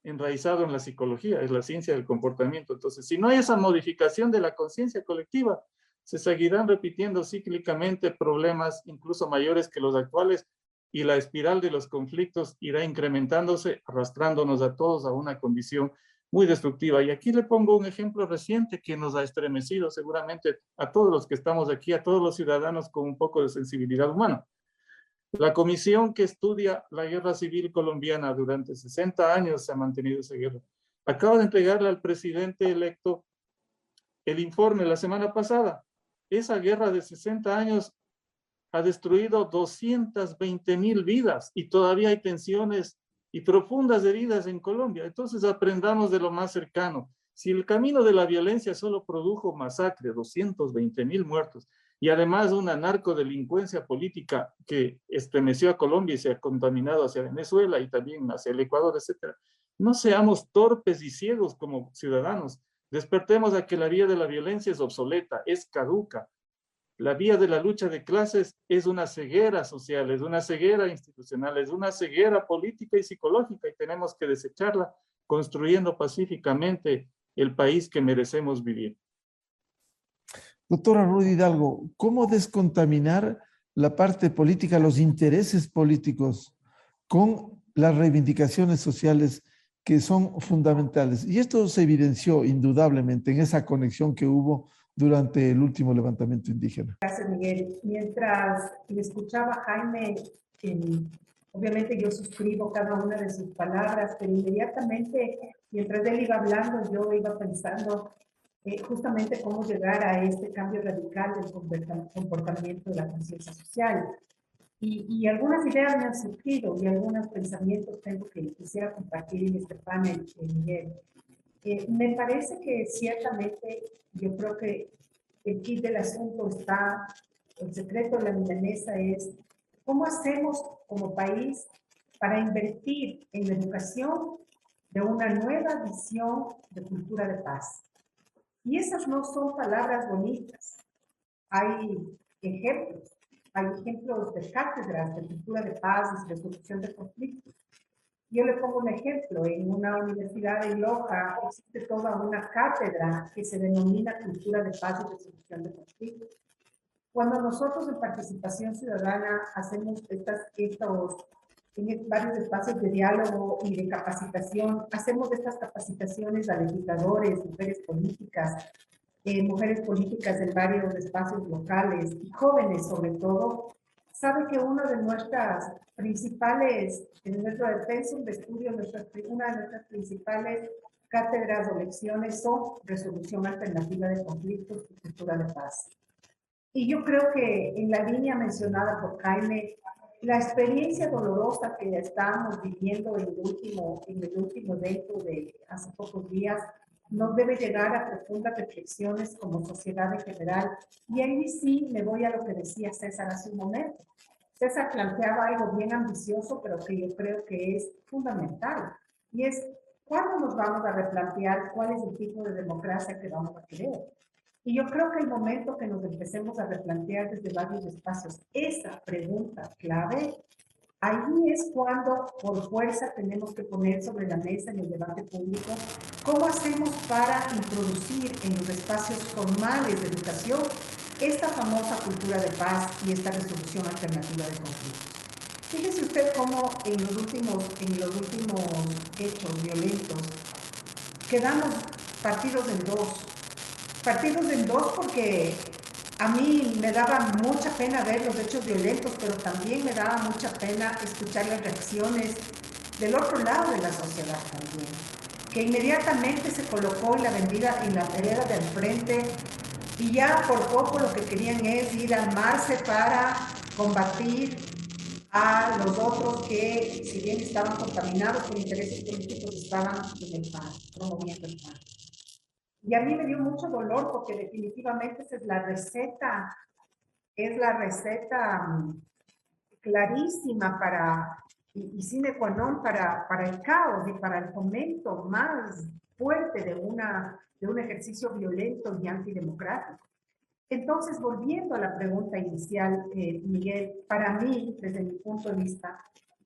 enraizado en la psicología, es la ciencia del comportamiento. Entonces, si no hay esa modificación de la conciencia colectiva, se seguirán repitiendo cíclicamente problemas incluso mayores que los actuales, y la espiral de los conflictos irá incrementándose, arrastrándonos a todos a una condición muy destructiva. Y aquí le pongo un ejemplo reciente que nos ha estremecido seguramente a todos los que estamos aquí, a todos los ciudadanos con un poco de sensibilidad humana. La comisión que estudia la guerra civil colombiana, durante 60 años se ha mantenido esa guerra, acaba de entregarle al presidente electo el informe la semana pasada. Esa guerra de 60 años ha destruido 220,000 vidas y todavía hay tensiones y profundas heridas en Colombia. Entonces aprendamos de lo más cercano. Si el camino de la violencia solo produjo masacre, 220,000 muertos, y además una narcodelincuencia política que estremeció a Colombia y se ha contaminado hacia Venezuela y también hacia el Ecuador, etc., no seamos torpes y ciegos como ciudadanos. Despertemos a que la vía de la violencia es obsoleta, es caduca. La vía de la lucha de clases es una ceguera social, es una ceguera institucional, es una ceguera política y psicológica, y tenemos que desecharla construyendo pacíficamente el país que merecemos vivir. Doctora Ruth Hidalgo, ¿cómo descontaminar la parte política, los intereses políticos con las reivindicaciones sociales que son fundamentales? Y esto se evidenció indudablemente en esa conexión que hubo durante el último levantamiento indígena. Gracias, Miguel. Mientras le escuchaba a Jaime, obviamente yo suscribo cada una de sus palabras, pero inmediatamente, mientras él iba hablando, yo iba pensando justamente cómo llegar a este cambio radical del comportamiento de la conciencia social. Y algunas ideas me han surgido y algunos pensamientos tengo que quisiera compartir en este panel, Miguel. Me parece que ciertamente yo creo que el kit del asunto está, el secreto de la milanesa es cómo hacemos como país para invertir en la educación de una nueva visión de cultura de paz. Y esas no son palabras bonitas. Hay ejemplos de cátedras de cultura de paz y resolución de conflictos. Yo le pongo un ejemplo. En una universidad en Loja existe toda una cátedra que se denomina Cultura de Paz y Resolución de Conflictos. Cuando nosotros en Participación Ciudadana hacemos en varios espacios de diálogo y de capacitación, hacemos estas capacitaciones a legisladores, mujeres políticas en varios espacios locales y jóvenes sobre todo, sabe que una de nuestras principales, en nuestro pensum de estudio, una de nuestras principales cátedras o lecciones son resolución alternativa de conflictos y cultura de paz. Y yo creo que en la línea mencionada por Jaime, la experiencia dolorosa que estamos viviendo en el último evento de hace pocos días nos debe llegar a profundas reflexiones como sociedad en general. Y ahí sí me voy a lo que decía César hace un momento. César planteaba algo bien ambicioso, pero que yo creo que es fundamental. Y es, ¿cuándo nos vamos a replantear cuál es el tipo de democracia que vamos a querer? Y yo creo que el momento que nos empecemos a replantear desde varios espacios esa pregunta clave, ahí es cuando por fuerza tenemos que poner sobre la mesa en el debate público cómo hacemos para introducir en los espacios formales de educación esta famosa cultura de paz y esta resolución alternativa de conflictos. Fíjese usted cómo en los últimos hechos violentos quedamos partidos en dos. Partidos en dos porque a mí me daba mucha pena ver los hechos violentos, pero también me daba mucha pena escuchar las reacciones del otro lado de la sociedad también, que inmediatamente se colocó en la vereda del frente y ya por poco lo que querían es ir a armarse para combatir a los otros que, si bien estaban contaminados por intereses políticos, estaban en el PAN, promoviendo el PAN. Y a mí me dio mucho dolor porque definitivamente esa es la receta clarísima y sine qua non para el caos y para el fomento más fuerte de un ejercicio violento y antidemocrático. Entonces, volviendo a la pregunta inicial, Miguel, para mí, desde mi punto de vista,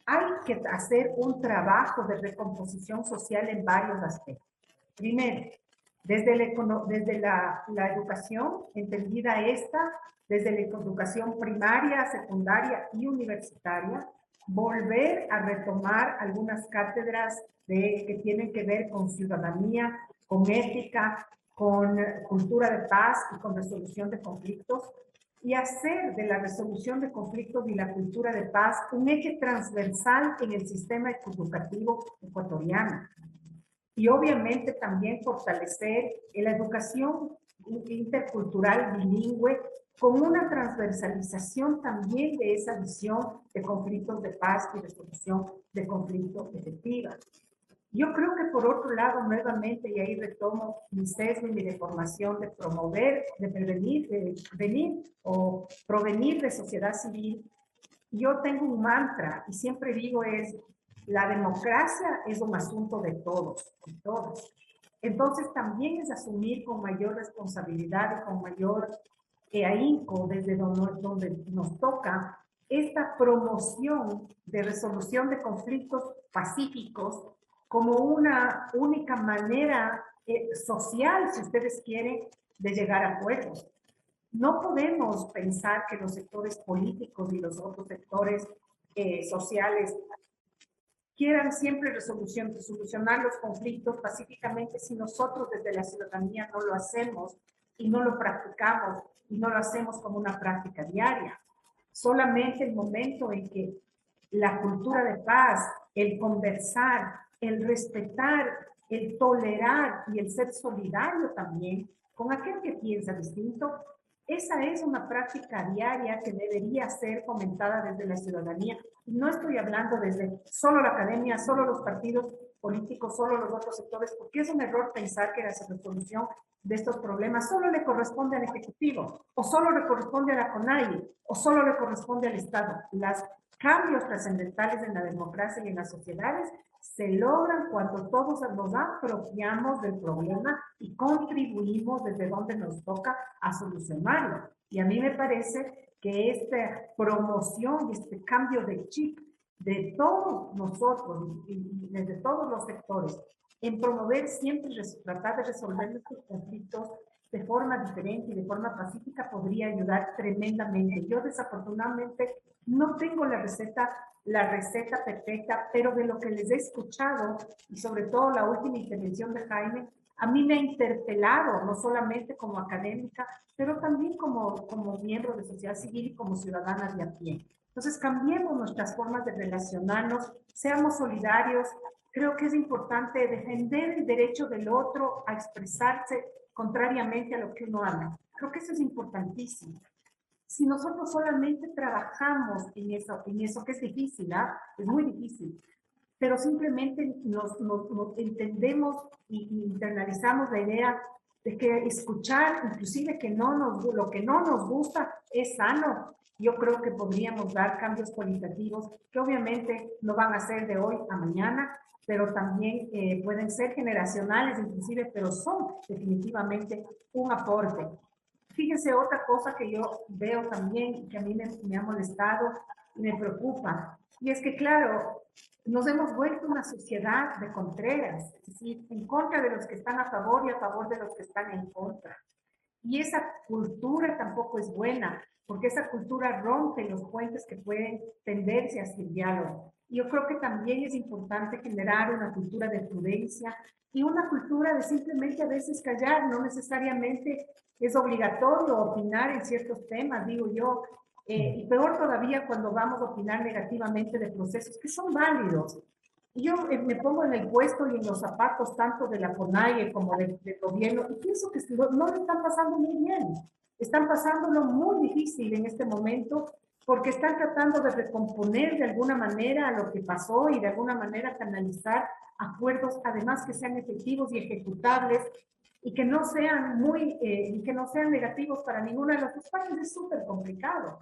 hay que hacer un trabajo de recomposición social en varios aspectos. Primero, desde la educación, entendida desde la educación primaria, secundaria y universitaria, volver a retomar algunas cátedras que tienen que ver con ciudadanía, con ética, con cultura de paz y con resolución de conflictos, y hacer de la resolución de conflictos y la cultura de paz un eje transversal en el sistema educativo ecuatoriano. Y obviamente también fortalecer la educación intercultural bilingüe con una transversalización también de esa visión de conflictos de paz y resolución de conflictos efectiva. Yo creo que por otro lado, nuevamente, y ahí retomo mi sesgo y mi deformación de promover, de prevenir, o provenir de sociedad civil, yo tengo un mantra y siempre digo la democracia es un asunto de todos y todas. Entonces también es asumir con mayor responsabilidad y con mayor ahínco desde donde nos toca esta promoción de resolución de conflictos pacíficos como una única manera social, si ustedes quieren, de llegar a acuerdos. No podemos pensar que los sectores políticos y los otros sectores sociales quieran siempre solucionar los conflictos pacíficamente si nosotros desde la ciudadanía no lo hacemos y no lo practicamos y no lo hacemos como una práctica diaria. Solamente el momento en que la cultura de paz, el conversar, el respetar, el tolerar y el ser solidario también con aquel que piensa distinto, esa es una práctica diaria que debería ser fomentada desde la ciudadanía. Y no estoy hablando desde solo la academia, solo los partidos políticos, solo los otros sectores, porque es un error pensar que la resolución de estos problemas solo le corresponde al Ejecutivo, o solo le corresponde a la CONAIE, o solo le corresponde al Estado. Los cambios trascendentales en la democracia y en las sociedades se logran cuando todos nos apropiamos del problema y contribuimos desde donde nos toca a solucionarlo. Y a mí me parece que esta promoción y este cambio de chip de todos nosotros y desde todos los sectores en promover siempre tratar de resolver nuestros conflictos de forma diferente y de forma pacífica podría ayudar tremendamente. Yo desafortunadamente no tengo la receta perfecta, pero de lo que les he escuchado y sobre todo la última intervención de Jaime, a mí me ha interpelado, no solamente como académica, pero también como miembro de sociedad civil y como ciudadanas de a pie. Entonces, cambiemos nuestras formas de relacionarnos, seamos solidarios. Creo que es importante defender el derecho del otro a expresarse contrariamente a lo que uno habla. Creo que eso es importantísimo. Si nosotros solamente trabajamos en eso que es difícil, es muy difícil, pero simplemente nos entendemos y internalizamos la idea de que escuchar, inclusive lo que no nos gusta, es sano. Yo creo que podríamos dar cambios cualitativos que obviamente no van a ser de hoy a mañana, pero también pueden ser generacionales inclusive, pero son definitivamente un aporte. Fíjense otra cosa que yo veo también, que a mí me ha molestado y me preocupa, y es que claro, nos hemos vuelto una sociedad de contreras, es decir, en contra de los que están a favor y a favor de los que están en contra. Y esa cultura tampoco es buena, porque esa cultura rompe los puentes que pueden tenderse hacia el diálogo. Y yo creo que también es importante generar una cultura de prudencia y una cultura de simplemente a veces callar, no necesariamente es obligatorio opinar en ciertos temas, digo yo, y peor todavía cuando vamos a opinar negativamente de procesos que son válidos. Y yo me pongo en el puesto y en los zapatos tanto de la CONAIE como del gobierno y pienso que no lo están pasando muy bien. Están pasándolo muy difícil en este momento porque están tratando de recomponer de alguna manera lo que pasó y de alguna manera canalizar acuerdos, además que sean efectivos y ejecutables y que no sean negativos para ninguna de las dos partes. Es súper complicado.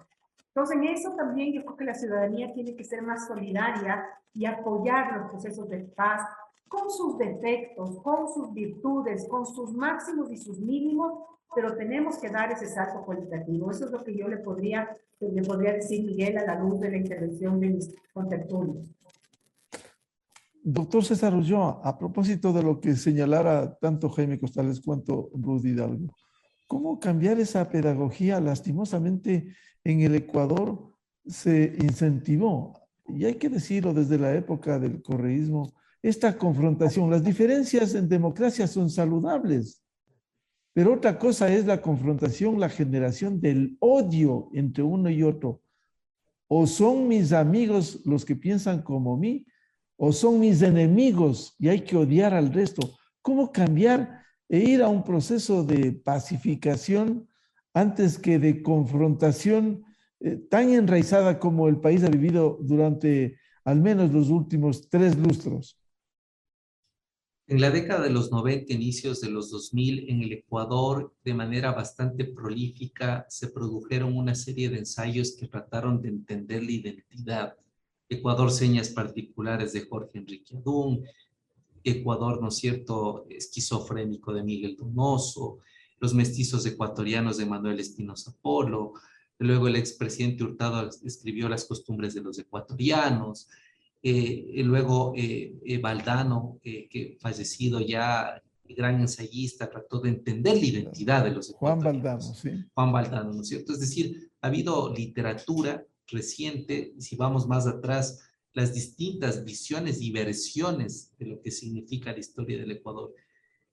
Entonces, en eso también yo creo que la ciudadanía tiene que ser más solidaria y apoyar los procesos de paz con sus defectos, con sus virtudes, con sus máximos y sus mínimos, pero tenemos que dar ese salto cualitativo. Eso es lo que yo le podría decir, Miguel, a la luz de la intervención de mis contertulios. Doctor César Ulloa, a propósito de lo que señalara tanto Jaime Costales cuanto Rudy Hidalgo, ¿cómo cambiar esa pedagogía? Lastimosamente, en el Ecuador se incentivó, y hay que decirlo desde la época del correísmo, esta confrontación. Las diferencias en democracia son saludables, pero otra cosa es la confrontación, la generación del odio entre uno y otro. O son mis amigos los que piensan como mí, o son mis enemigos y hay que odiar al resto. ¿Cómo cambiar e ir a un proceso de pacificación antes que de confrontación tan enraizada como el país ha vivido durante al menos los últimos 3 lustros? En la década de los 90, inicios de los 2000, en el Ecuador, de manera bastante prolífica, se produjeron una serie de ensayos que trataron de entender la identidad. Ecuador, señas particulares de Jorge Enrique Adún, Ecuador, ¿no es cierto?, esquizofrénico de Miguel Donoso, los mestizos ecuatorianos de Manuel Espinosa Polo, luego el expresidente Hurtado escribió Las costumbres de los ecuatorianos, luego Valdano, que fallecido ya, gran ensayista, trató de entender la identidad de los ecuatorianos. Juan Valdano, sí. Juan Valdano, ¿no es cierto? Es decir, ha habido literatura reciente, si vamos más atrás, las distintas visiones y versiones de lo que significa la historia del Ecuador,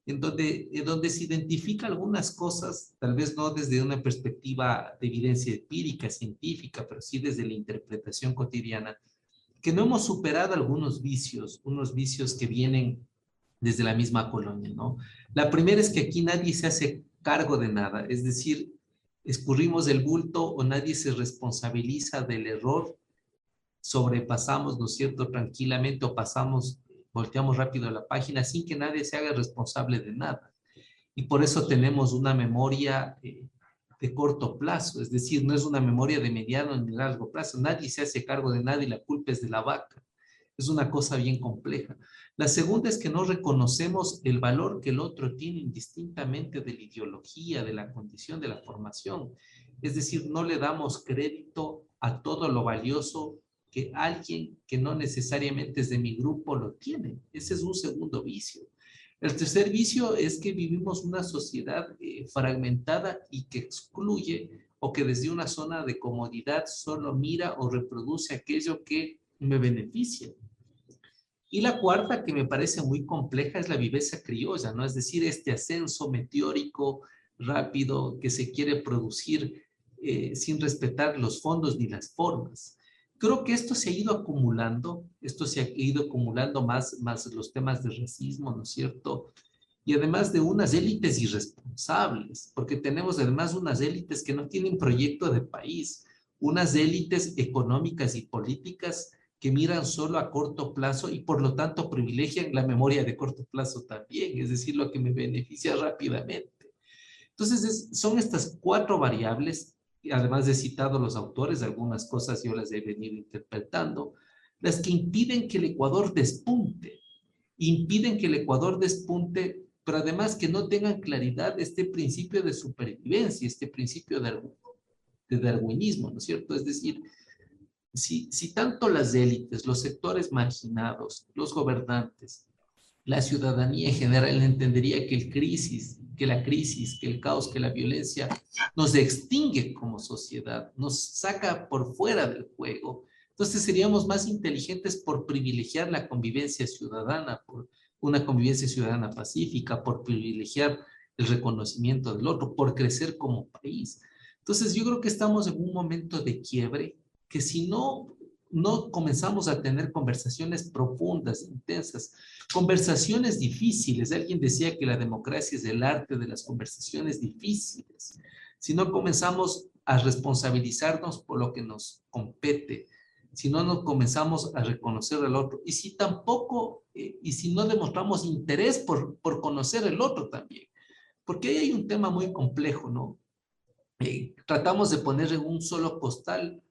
en donde se identifica algunas cosas, tal vez no desde una perspectiva de evidencia empírica, científica, pero sí desde la interpretación cotidiana, que no hemos superado algunos vicios, unos vicios que vienen desde la misma colonia, ¿no? La primera es que aquí nadie se hace cargo de nada, es decir, escurrimos el bulto o nadie se responsabiliza del error, sobrepasamos, ¿no es cierto?, tranquilamente o volteamos rápido la página sin que nadie se haga responsable de nada. Y por eso tenemos una memoria de corto plazo, es decir, no es una memoria de mediano ni largo plazo. Nadie se hace cargo de nada y la culpa es de la vaca. Es una cosa bien compleja. La segunda es que no reconocemos el valor que el otro tiene indistintamente de la ideología, de la condición, de la formación. Es decir, no le damos crédito a todo lo valioso que alguien que no necesariamente es de mi grupo lo tiene. Ese es un segundo vicio. El tercer vicio es que vivimos una sociedad fragmentada y que excluye o que desde una zona de comodidad solo mira o reproduce aquello que me beneficia. Y la cuarta, que me parece muy compleja, es la viveza criolla, ¿no? Es decir, este ascenso meteórico rápido que se quiere producir sin respetar los fondos ni las formas. Creo que esto se ha ido acumulando, más los temas de racismo, ¿no es cierto? Y además de unas élites irresponsables, porque tenemos además unas élites que no tienen proyecto de país, unas élites económicas y políticas que miran solo a corto plazo y por lo tanto privilegian la memoria de corto plazo también, es decir, lo que me beneficia rápidamente. Entonces, son estas cuatro variables, y además he citado los autores, algunas cosas yo las he venido interpretando, las que impiden que el Ecuador despunte, pero además que no tengan claridad este principio de supervivencia, este principio de darwinismo, ¿no es cierto? Es decir, si tanto las élites, los sectores marginados, los gobernantes, la ciudadanía en general entendería que la crisis, que el caos, que la violencia nos extingue como sociedad, nos saca por fuera del juego, entonces seríamos más inteligentes por privilegiar la convivencia ciudadana, por una convivencia ciudadana pacífica, por privilegiar el reconocimiento del otro, por crecer como país. Entonces yo creo que estamos en un momento de quiebre que si no comenzamos a tener conversaciones profundas, intensas, conversaciones difíciles. Alguien decía que la democracia es el arte de las conversaciones difíciles. Si no comenzamos a responsabilizarnos por lo que nos compete, si no nos comenzamos a reconocer al otro, y si no demostramos interés por conocer el otro también, porque ahí hay un tema muy complejo, ¿no? Tratamos de poner en un solo costal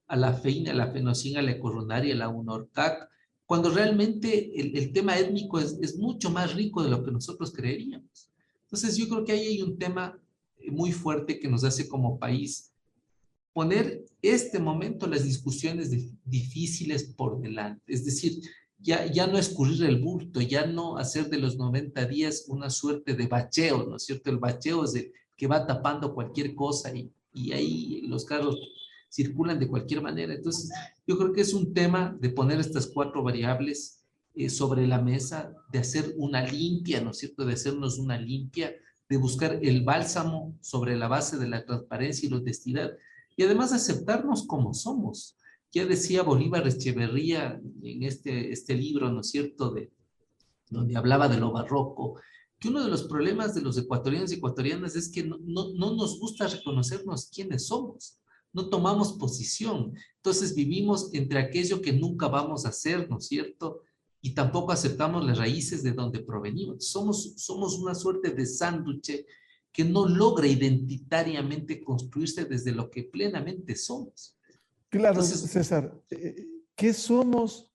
a la feina, a la fenocina, a la coronaria, a la UNORCAC, cuando realmente el tema étnico es mucho más rico de lo que nosotros creeríamos. Entonces yo creo que ahí hay un tema muy fuerte que nos hace como país poner este momento las discusiones difíciles por delante. Es decir, ya no escurrir el bulto, ya no hacer de los 90 días una suerte de bacheo, ¿no es cierto? El bacheo es el que va tapando cualquier cosa y ahí los carros circulan de cualquier manera. Entonces, yo creo que es un tema de poner estas cuatro variables sobre la mesa, de hacer una limpia, ¿no es cierto? De hacernos una limpia, de buscar el bálsamo sobre la base de la transparencia y la honestidad, y además aceptarnos como somos. Ya decía Bolívar Echeverría en este libro, ¿no es cierto?, donde hablaba de lo barroco, que uno de los problemas de los ecuatorianos y ecuatorianas es que no nos gusta reconocernos quiénes somos. No tomamos posición. Entonces vivimos entre aquello que nunca vamos a hacer, ¿no es cierto? Y tampoco aceptamos las raíces de donde provenimos. Somos una suerte de sándwich que no logra identitariamente construirse desde lo que plenamente somos. Claro, Entonces, César, ¿qué somos,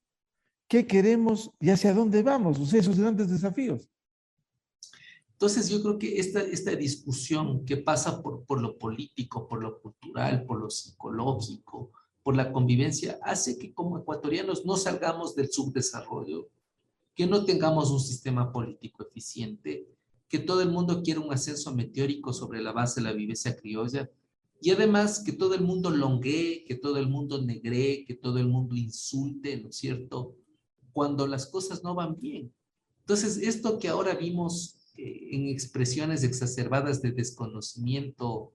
qué queremos y hacia dónde vamos? O sea, esos grandes desafíos. Entonces yo creo que esta discusión que pasa por lo político, por lo cultural, por lo psicológico, por la convivencia, hace que como ecuatorianos no salgamos del subdesarrollo, que no tengamos un sistema político eficiente, que todo el mundo quiera un ascenso meteórico sobre la base de la viveza criolla, y además que todo el mundo longuee, que todo el mundo negree, que todo el mundo insulte, ¿no es cierto?, cuando las cosas no van bien. Entonces, esto que ahora vimos en expresiones exacerbadas de desconocimiento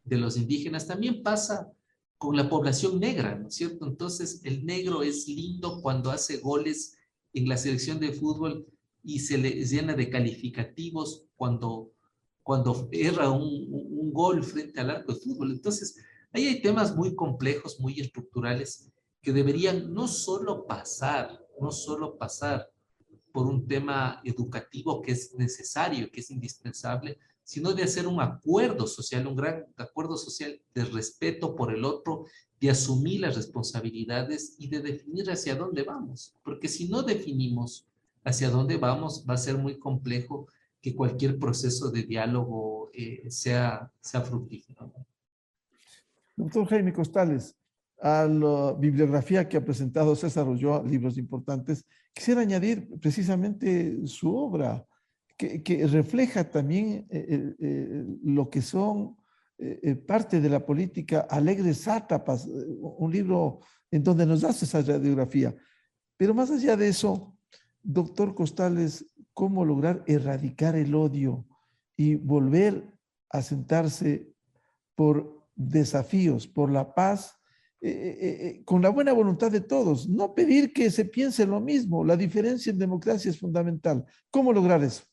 de los indígenas, también pasa con la población negra, ¿no es cierto? Entonces, el negro es lindo cuando hace goles en la selección de fútbol y se le llena de calificativos cuando erra un gol frente al arco de fútbol. Entonces, ahí hay temas muy complejos, muy estructurales, que deberían no solo pasar por un tema educativo que es necesario, que es indispensable, sino de hacer un acuerdo social, un gran acuerdo social de respeto por el otro, de asumir las responsabilidades y de definir hacia dónde vamos. Porque si no definimos hacia dónde vamos, va a ser muy complejo que cualquier proceso de diálogo sea fructífero. Doctor Jaime Costales, a la bibliografía que ha presentado César Ulloa, libros importantes, quisiera añadir precisamente su obra, que refleja también lo que son parte de la política, Alegres Sátrapas, un libro en donde nos hace esa radiografía. Pero más allá de eso, doctor Costales, ¿cómo lograr erradicar el odio y volver a sentarse por desafíos, por la paz, con la buena voluntad de todos? No pedir que se piense lo mismo. La diferencia en democracia es fundamental. ¿Cómo lograr eso?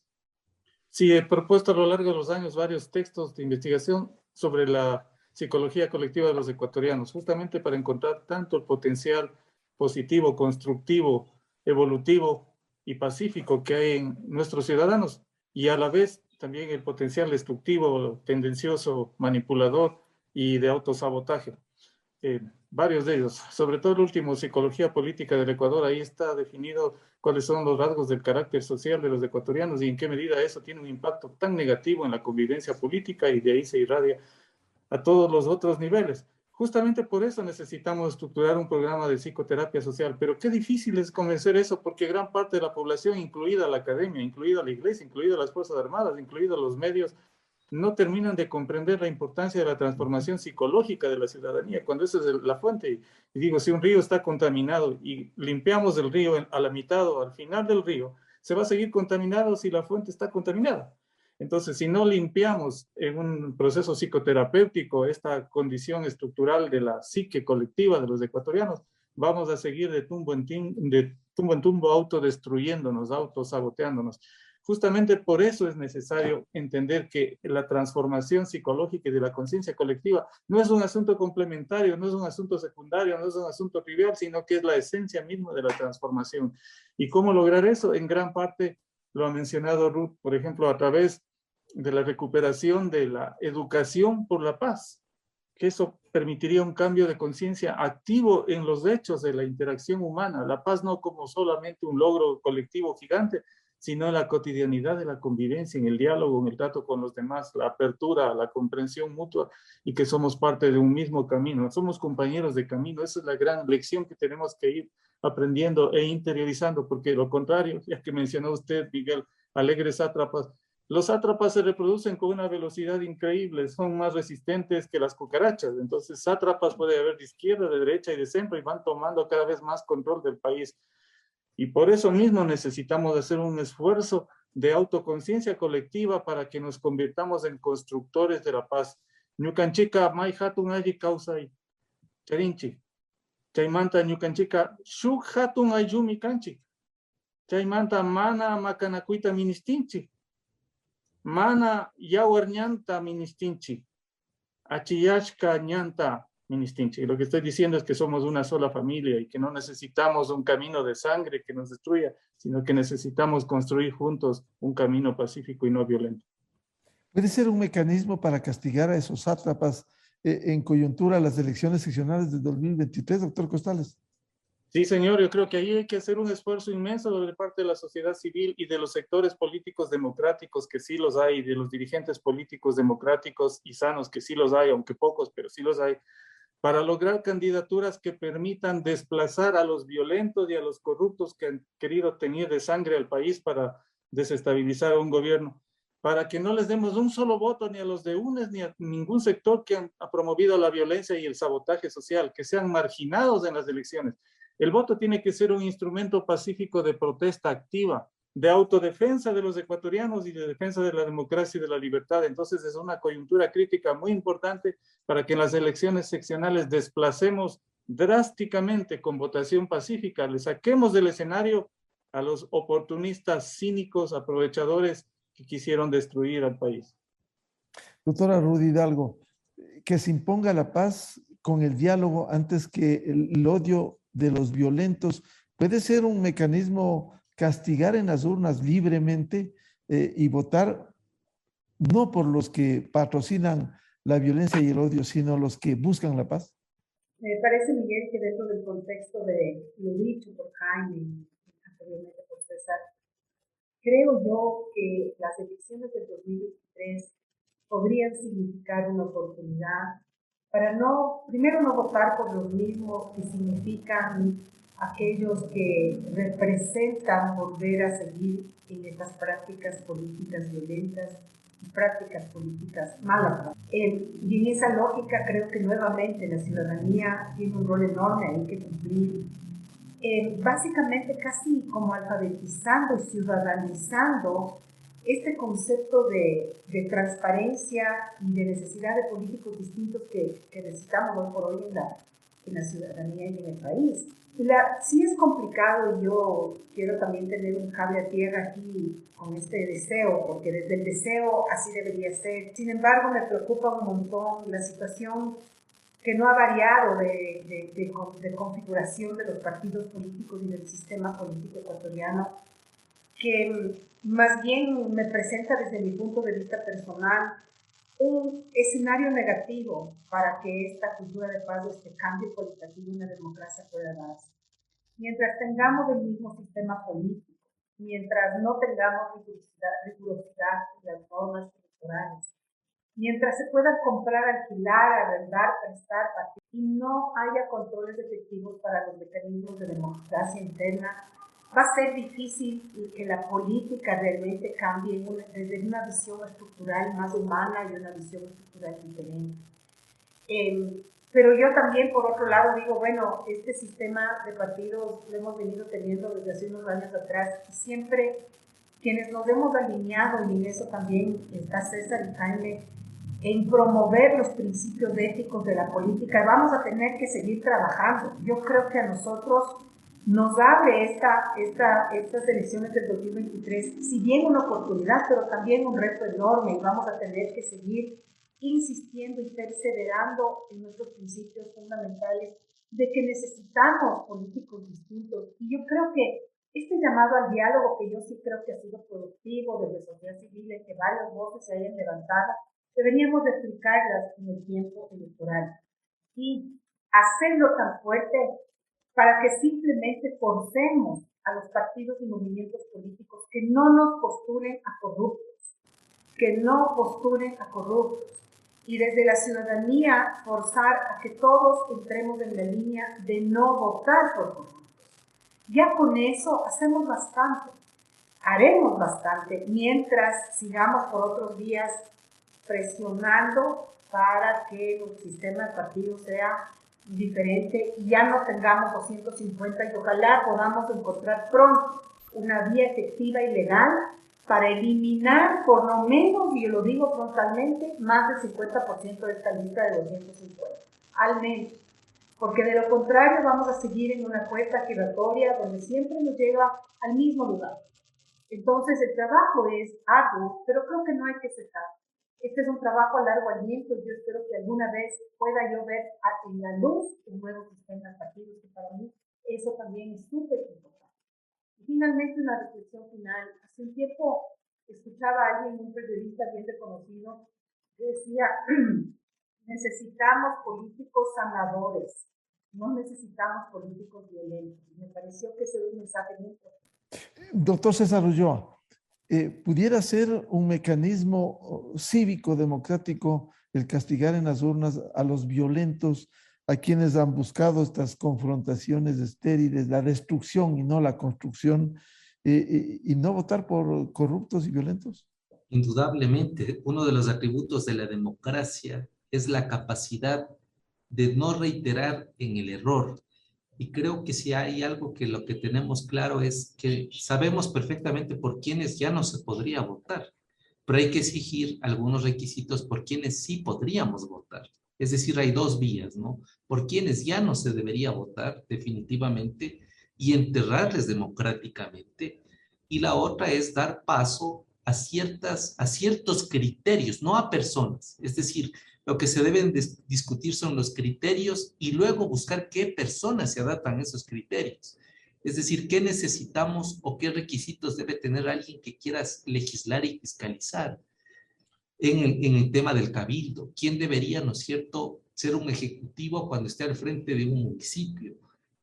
Sí, he propuesto a lo largo de los años varios textos de investigación sobre la psicología colectiva de los ecuatorianos, justamente para encontrar tanto el potencial positivo, constructivo, evolutivo y pacífico que hay en nuestros ciudadanos, y a la vez también el potencial destructivo, tendencioso, manipulador y de autosabotaje. Varios de ellos, sobre todo el último, Psicología Política del Ecuador, ahí está definido cuáles son los rasgos del carácter social de los ecuatorianos y en qué medida eso tiene un impacto tan negativo en la convivencia política, y de ahí se irradia a todos los otros niveles. Justamente por eso necesitamos estructurar un programa de psicoterapia social, pero qué difícil es convencer eso, porque gran parte de la población, incluida la academia, incluida la iglesia, incluida las Fuerzas Armadas, incluidos los medios, no terminan de comprender la importancia de la transformación psicológica de la ciudadanía, cuando esa es la fuente. Y digo, si un río está contaminado y limpiamos el río a la mitad o al final del río, se va a seguir contaminado si la fuente está contaminada. Entonces, si no limpiamos en un proceso psicoterapéutico esta condición estructural de la psique colectiva de los ecuatorianos, vamos a seguir de tumbo en tumbo autodestruyéndonos, autosaboteándonos. Justamente por eso es necesario entender que la transformación psicológica y de la conciencia colectiva no es un asunto complementario, no es un asunto secundario, no es un asunto trivial, sino que es la esencia misma de la transformación. ¿Y cómo lograr eso? En gran parte lo ha mencionado Ruth, por ejemplo, a través de la recuperación de la educación por la paz, que eso permitiría un cambio de conciencia activo en los hechos de la interacción humana. La paz no como solamente un logro colectivo gigante, sino en la cotidianidad de la convivencia, en el diálogo, en el trato con los demás, la apertura, la comprensión mutua, y que somos parte de un mismo camino, somos compañeros de camino. Esa es la gran lección que tenemos que ir aprendiendo e interiorizando, porque lo contrario, ya que mencionó usted, Miguel, Alegres Sátrapas, los sátrapas se reproducen con una velocidad increíble, son más resistentes que las cucarachas. Entonces, sátrapas puede haber de izquierda, de derecha y de centro, y van tomando cada vez más control del país. Y por eso mismo necesitamos hacer un esfuerzo de autoconciencia colectiva para que nos convirtamos en constructores de la paz. Ñucanchica, may hatun alli causay, charinchi. Chaymanta ñucanchica, shuk hatun ayumi canchi. Chaymanta mana makanakuita ministinchi. Mana yawar ñanta ministinchi. Achiyashka ñanta ministinchi. Lo que estoy diciendo es que somos una sola familia y que no necesitamos un camino de sangre que nos destruya, sino que necesitamos construir juntos un camino pacífico y no violento. ¿Puede ser un mecanismo para castigar a esos sátrapas en coyuntura a las elecciones seccionales de 2023, doctor Costales? Sí, señor, yo creo que ahí hay que hacer un esfuerzo inmenso de parte de la sociedad civil y de los sectores políticos democráticos, que sí los hay, de los dirigentes políticos democráticos y sanos, que sí los hay, aunque pocos, pero sí los hay, para lograr candidaturas que permitan desplazar a los violentos y a los corruptos que han querido teñir de sangre al país para desestabilizar a un gobierno, para que no les demos un solo voto ni a los de UNES ni a ningún sector que ha promovido la violencia y el sabotaje social, que sean marginados en las elecciones. El voto tiene que ser un instrumento pacífico de protesta activa, de autodefensa de los ecuatorianos y de defensa de la democracia y de la libertad. Entonces es una coyuntura crítica muy importante para que en las elecciones seccionales desplacemos drásticamente con votación pacífica, le saquemos del escenario a los oportunistas cínicos, aprovechadores que quisieron destruir al país. Doctora Rudy Hidalgo, que se imponga la paz con el diálogo antes que el odio de los violentos. ¿Puede ser un mecanismo castigar en las urnas libremente y votar no por los que patrocinan la violencia y el odio, sino los que buscan la paz? Me parece, Miguel, que dentro del contexto de lo dicho por Jaime y anteriormente por César, creo yo que las elecciones del 2023 podrían significar una oportunidad para primero no votar por los mismos que significan aquellos que representan volver a seguir en estas prácticas políticas violentas y prácticas políticas malas. Y en esa lógica creo que nuevamente la ciudadanía tiene un rol enorme ahí que cumplir. Básicamente casi como alfabetizando y ciudadanizando este concepto de transparencia y de necesidad de políticos distintos que necesitamos hoy por hoy en la ciudadanía y en el país. Sí es complicado, y yo quiero también tener un cable a tierra aquí con este deseo, porque desde el deseo así debería ser. Sin embargo, me preocupa un montón la situación que no ha variado de configuración de los partidos políticos y del sistema político ecuatoriano, que más bien me presenta desde mi punto de vista personal un escenario negativo para que esta cultura de paz, este cambio cualitativo en la democracia pueda darse. Mientras tengamos el mismo sistema político, mientras no tengamos rigurosidad en las normas electorales, mientras se puedan comprar, alquilar, arrendar, prestar, y no haya controles efectivos para los mecanismos de democracia interna, va a ser difícil que la política realmente cambie desde una visión estructural más humana y una visión estructural diferente. Pero yo también, por otro lado, digo, bueno, este sistema de partidos lo hemos venido teniendo desde hace unos años atrás, y siempre quienes nos hemos alineado, y en eso también está César y Jaime, en promover los principios éticos de la política, vamos a tener que seguir trabajando. Yo creo que a nosotros nos abre estas elecciones del 2023, si bien una oportunidad, pero también un reto enorme, y vamos a tener que seguir insistiendo y perseverando en nuestros principios fundamentales de que necesitamos políticos distintos. Y yo creo que este llamado al diálogo, que yo sí creo que ha sido productivo desde la sociedad civil, en que varias voces se hayan levantado, deberíamos de explicarlas en el tiempo electoral y hacerlo tan fuerte para que simplemente forcemos a los partidos y movimientos políticos que no nos postulen a corruptos, y desde la ciudadanía forzar a que todos entremos en la línea de no votar por corruptos. Ya con eso hacemos bastante, haremos bastante, mientras sigamos por otros días presionando para que el sistema de partidos sea diferente y ya no tengamos 250, y ojalá podamos encontrar pronto una vía efectiva y legal para eliminar por lo menos, y yo lo digo frontalmente, más del 50% de esta lista de 250, al menos, porque de lo contrario vamos a seguir en una cuesta giratoria donde siempre nos lleva al mismo lugar. Entonces el trabajo es arduo, pero creo que no hay que cesar. Este es un trabajo a largo aliento, y yo espero que alguna vez pueda yo ver en la luz un nuevo sistema de partidos, que para mí eso también es súper importante. Y finalmente, una reflexión final. Hace un tiempo escuchaba a alguien, un periodista bien reconocido, que decía, necesitamos políticos sanadores, no necesitamos políticos violentos. Y me pareció que ese es un mensaje muy importante. Doctor César Ulloa, ¿pudiera ser un mecanismo cívico democrático el castigar en las urnas a los violentos, a quienes han buscado estas confrontaciones estériles, la destrucción y no la construcción, y no votar por corruptos y violentos? Indudablemente, uno de los atributos de la democracia es la capacidad de no reiterar en el error. Y creo que si hay algo que lo que tenemos claro es que sabemos perfectamente por quienes ya no se podría votar, pero hay que exigir algunos requisitos por quienes sí podríamos votar. Es decir, hay dos vías, ¿no? Por quienes ya no se debería votar definitivamente y enterrarles democráticamente. Y la otra es dar paso a ciertos criterios, no a personas. Es decir, lo que se deben discutir son los criterios y luego buscar qué personas se adaptan a esos criterios. Es decir, qué necesitamos o qué requisitos debe tener alguien que quiera legislar y fiscalizar en el tema del cabildo. ¿Quién debería, no es cierto, ser un ejecutivo cuando esté al frente de un municipio?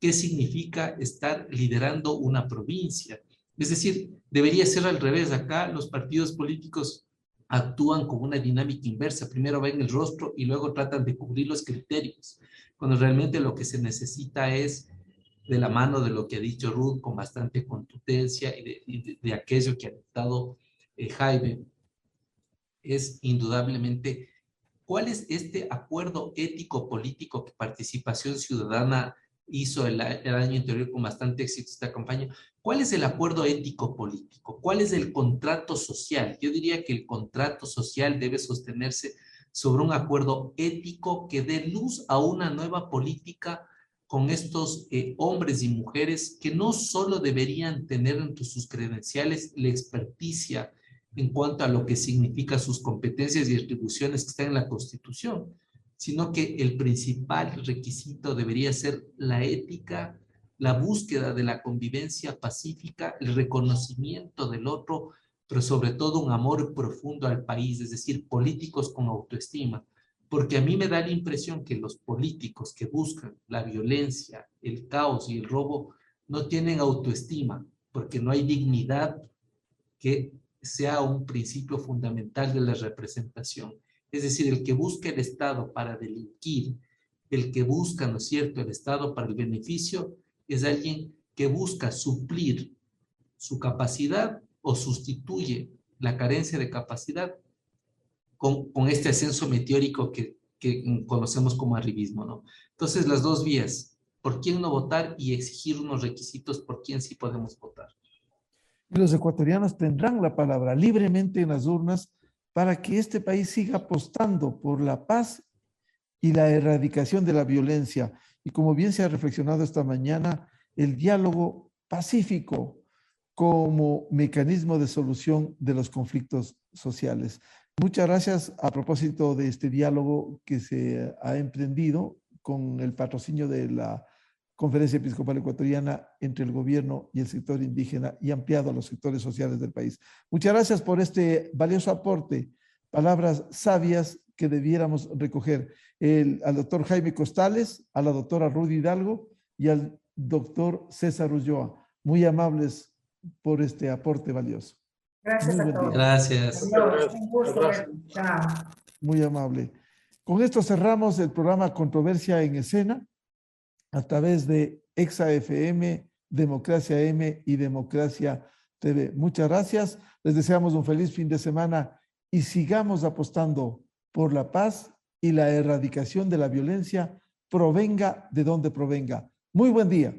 ¿Qué significa estar liderando una provincia? Es decir, debería ser al revés. Acá los partidos políticos actúan con una dinámica inversa. Primero ven el rostro y luego tratan de cubrir los criterios, cuando realmente lo que se necesita es, de la mano de lo que ha dicho Ruth con bastante contundencia y de aquello que ha dictado Jaime, es indudablemente cuál es este acuerdo ético-político que Participación Ciudadana hizo el año anterior con bastante éxito esta campaña. ¿Cuál es el acuerdo ético-político? ¿Cuál es el contrato social? Yo diría que el contrato social debe sostenerse sobre un acuerdo ético que dé luz a una nueva política con estos hombres y mujeres que no solo deberían tener entre sus credenciales la experticia en cuanto a lo que significa sus competencias y atribuciones que están en la Constitución, sino que el principal requisito debería ser la ética, la búsqueda de la convivencia pacífica, el reconocimiento del otro, pero sobre todo un amor profundo al país, es decir, políticos con autoestima. Porque a mí me da la impresión que los políticos que buscan la violencia, el caos y el robo no tienen autoestima, porque no hay dignidad que sea un principio fundamental de la representación. Es decir, el que busca el Estado para delinquir, el que busca, ¿no es cierto?, el Estado para el beneficio, es alguien que busca suplir su capacidad o sustituye la carencia de capacidad con este ascenso meteórico que conocemos como arribismo, ¿no? Entonces, las dos vías, por quién no votar y exigir unos requisitos por quién sí podemos votar. Y los ecuatorianos tendrán la palabra libremente en las urnas para que este país siga apostando por la paz y la erradicación de la violencia. Y como bien se ha reflexionado esta mañana, el diálogo pacífico como mecanismo de solución de los conflictos sociales. Muchas gracias a propósito de este diálogo que se ha emprendido con el patrocinio de la Conferencia Episcopal Ecuatoriana entre el gobierno y el sector indígena y ampliado a los sectores sociales del país. Muchas gracias por este valioso aporte, palabras sabias que debiéramos recoger. Al doctor Jaime Costales, a la doctora Ruth Hidalgo y al doctor César Ulloa. Muy amables por este aporte valioso. Gracias a todos. Gracias. Adiós. Un gusto. Chao. Muy amable. Con esto cerramos el programa Controversia en Escena a través de Exa FM, Democracia M y Democracia TV. Muchas gracias. Les deseamos un feliz fin de semana y sigamos apostando por la paz y la erradicación de la violencia, provenga de donde provenga. Muy buen día.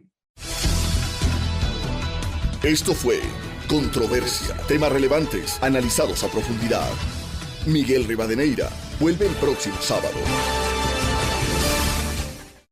Esto fue Controversia. Temas relevantes, analizados a profundidad. Miguel Rivadeneira vuelve el próximo sábado.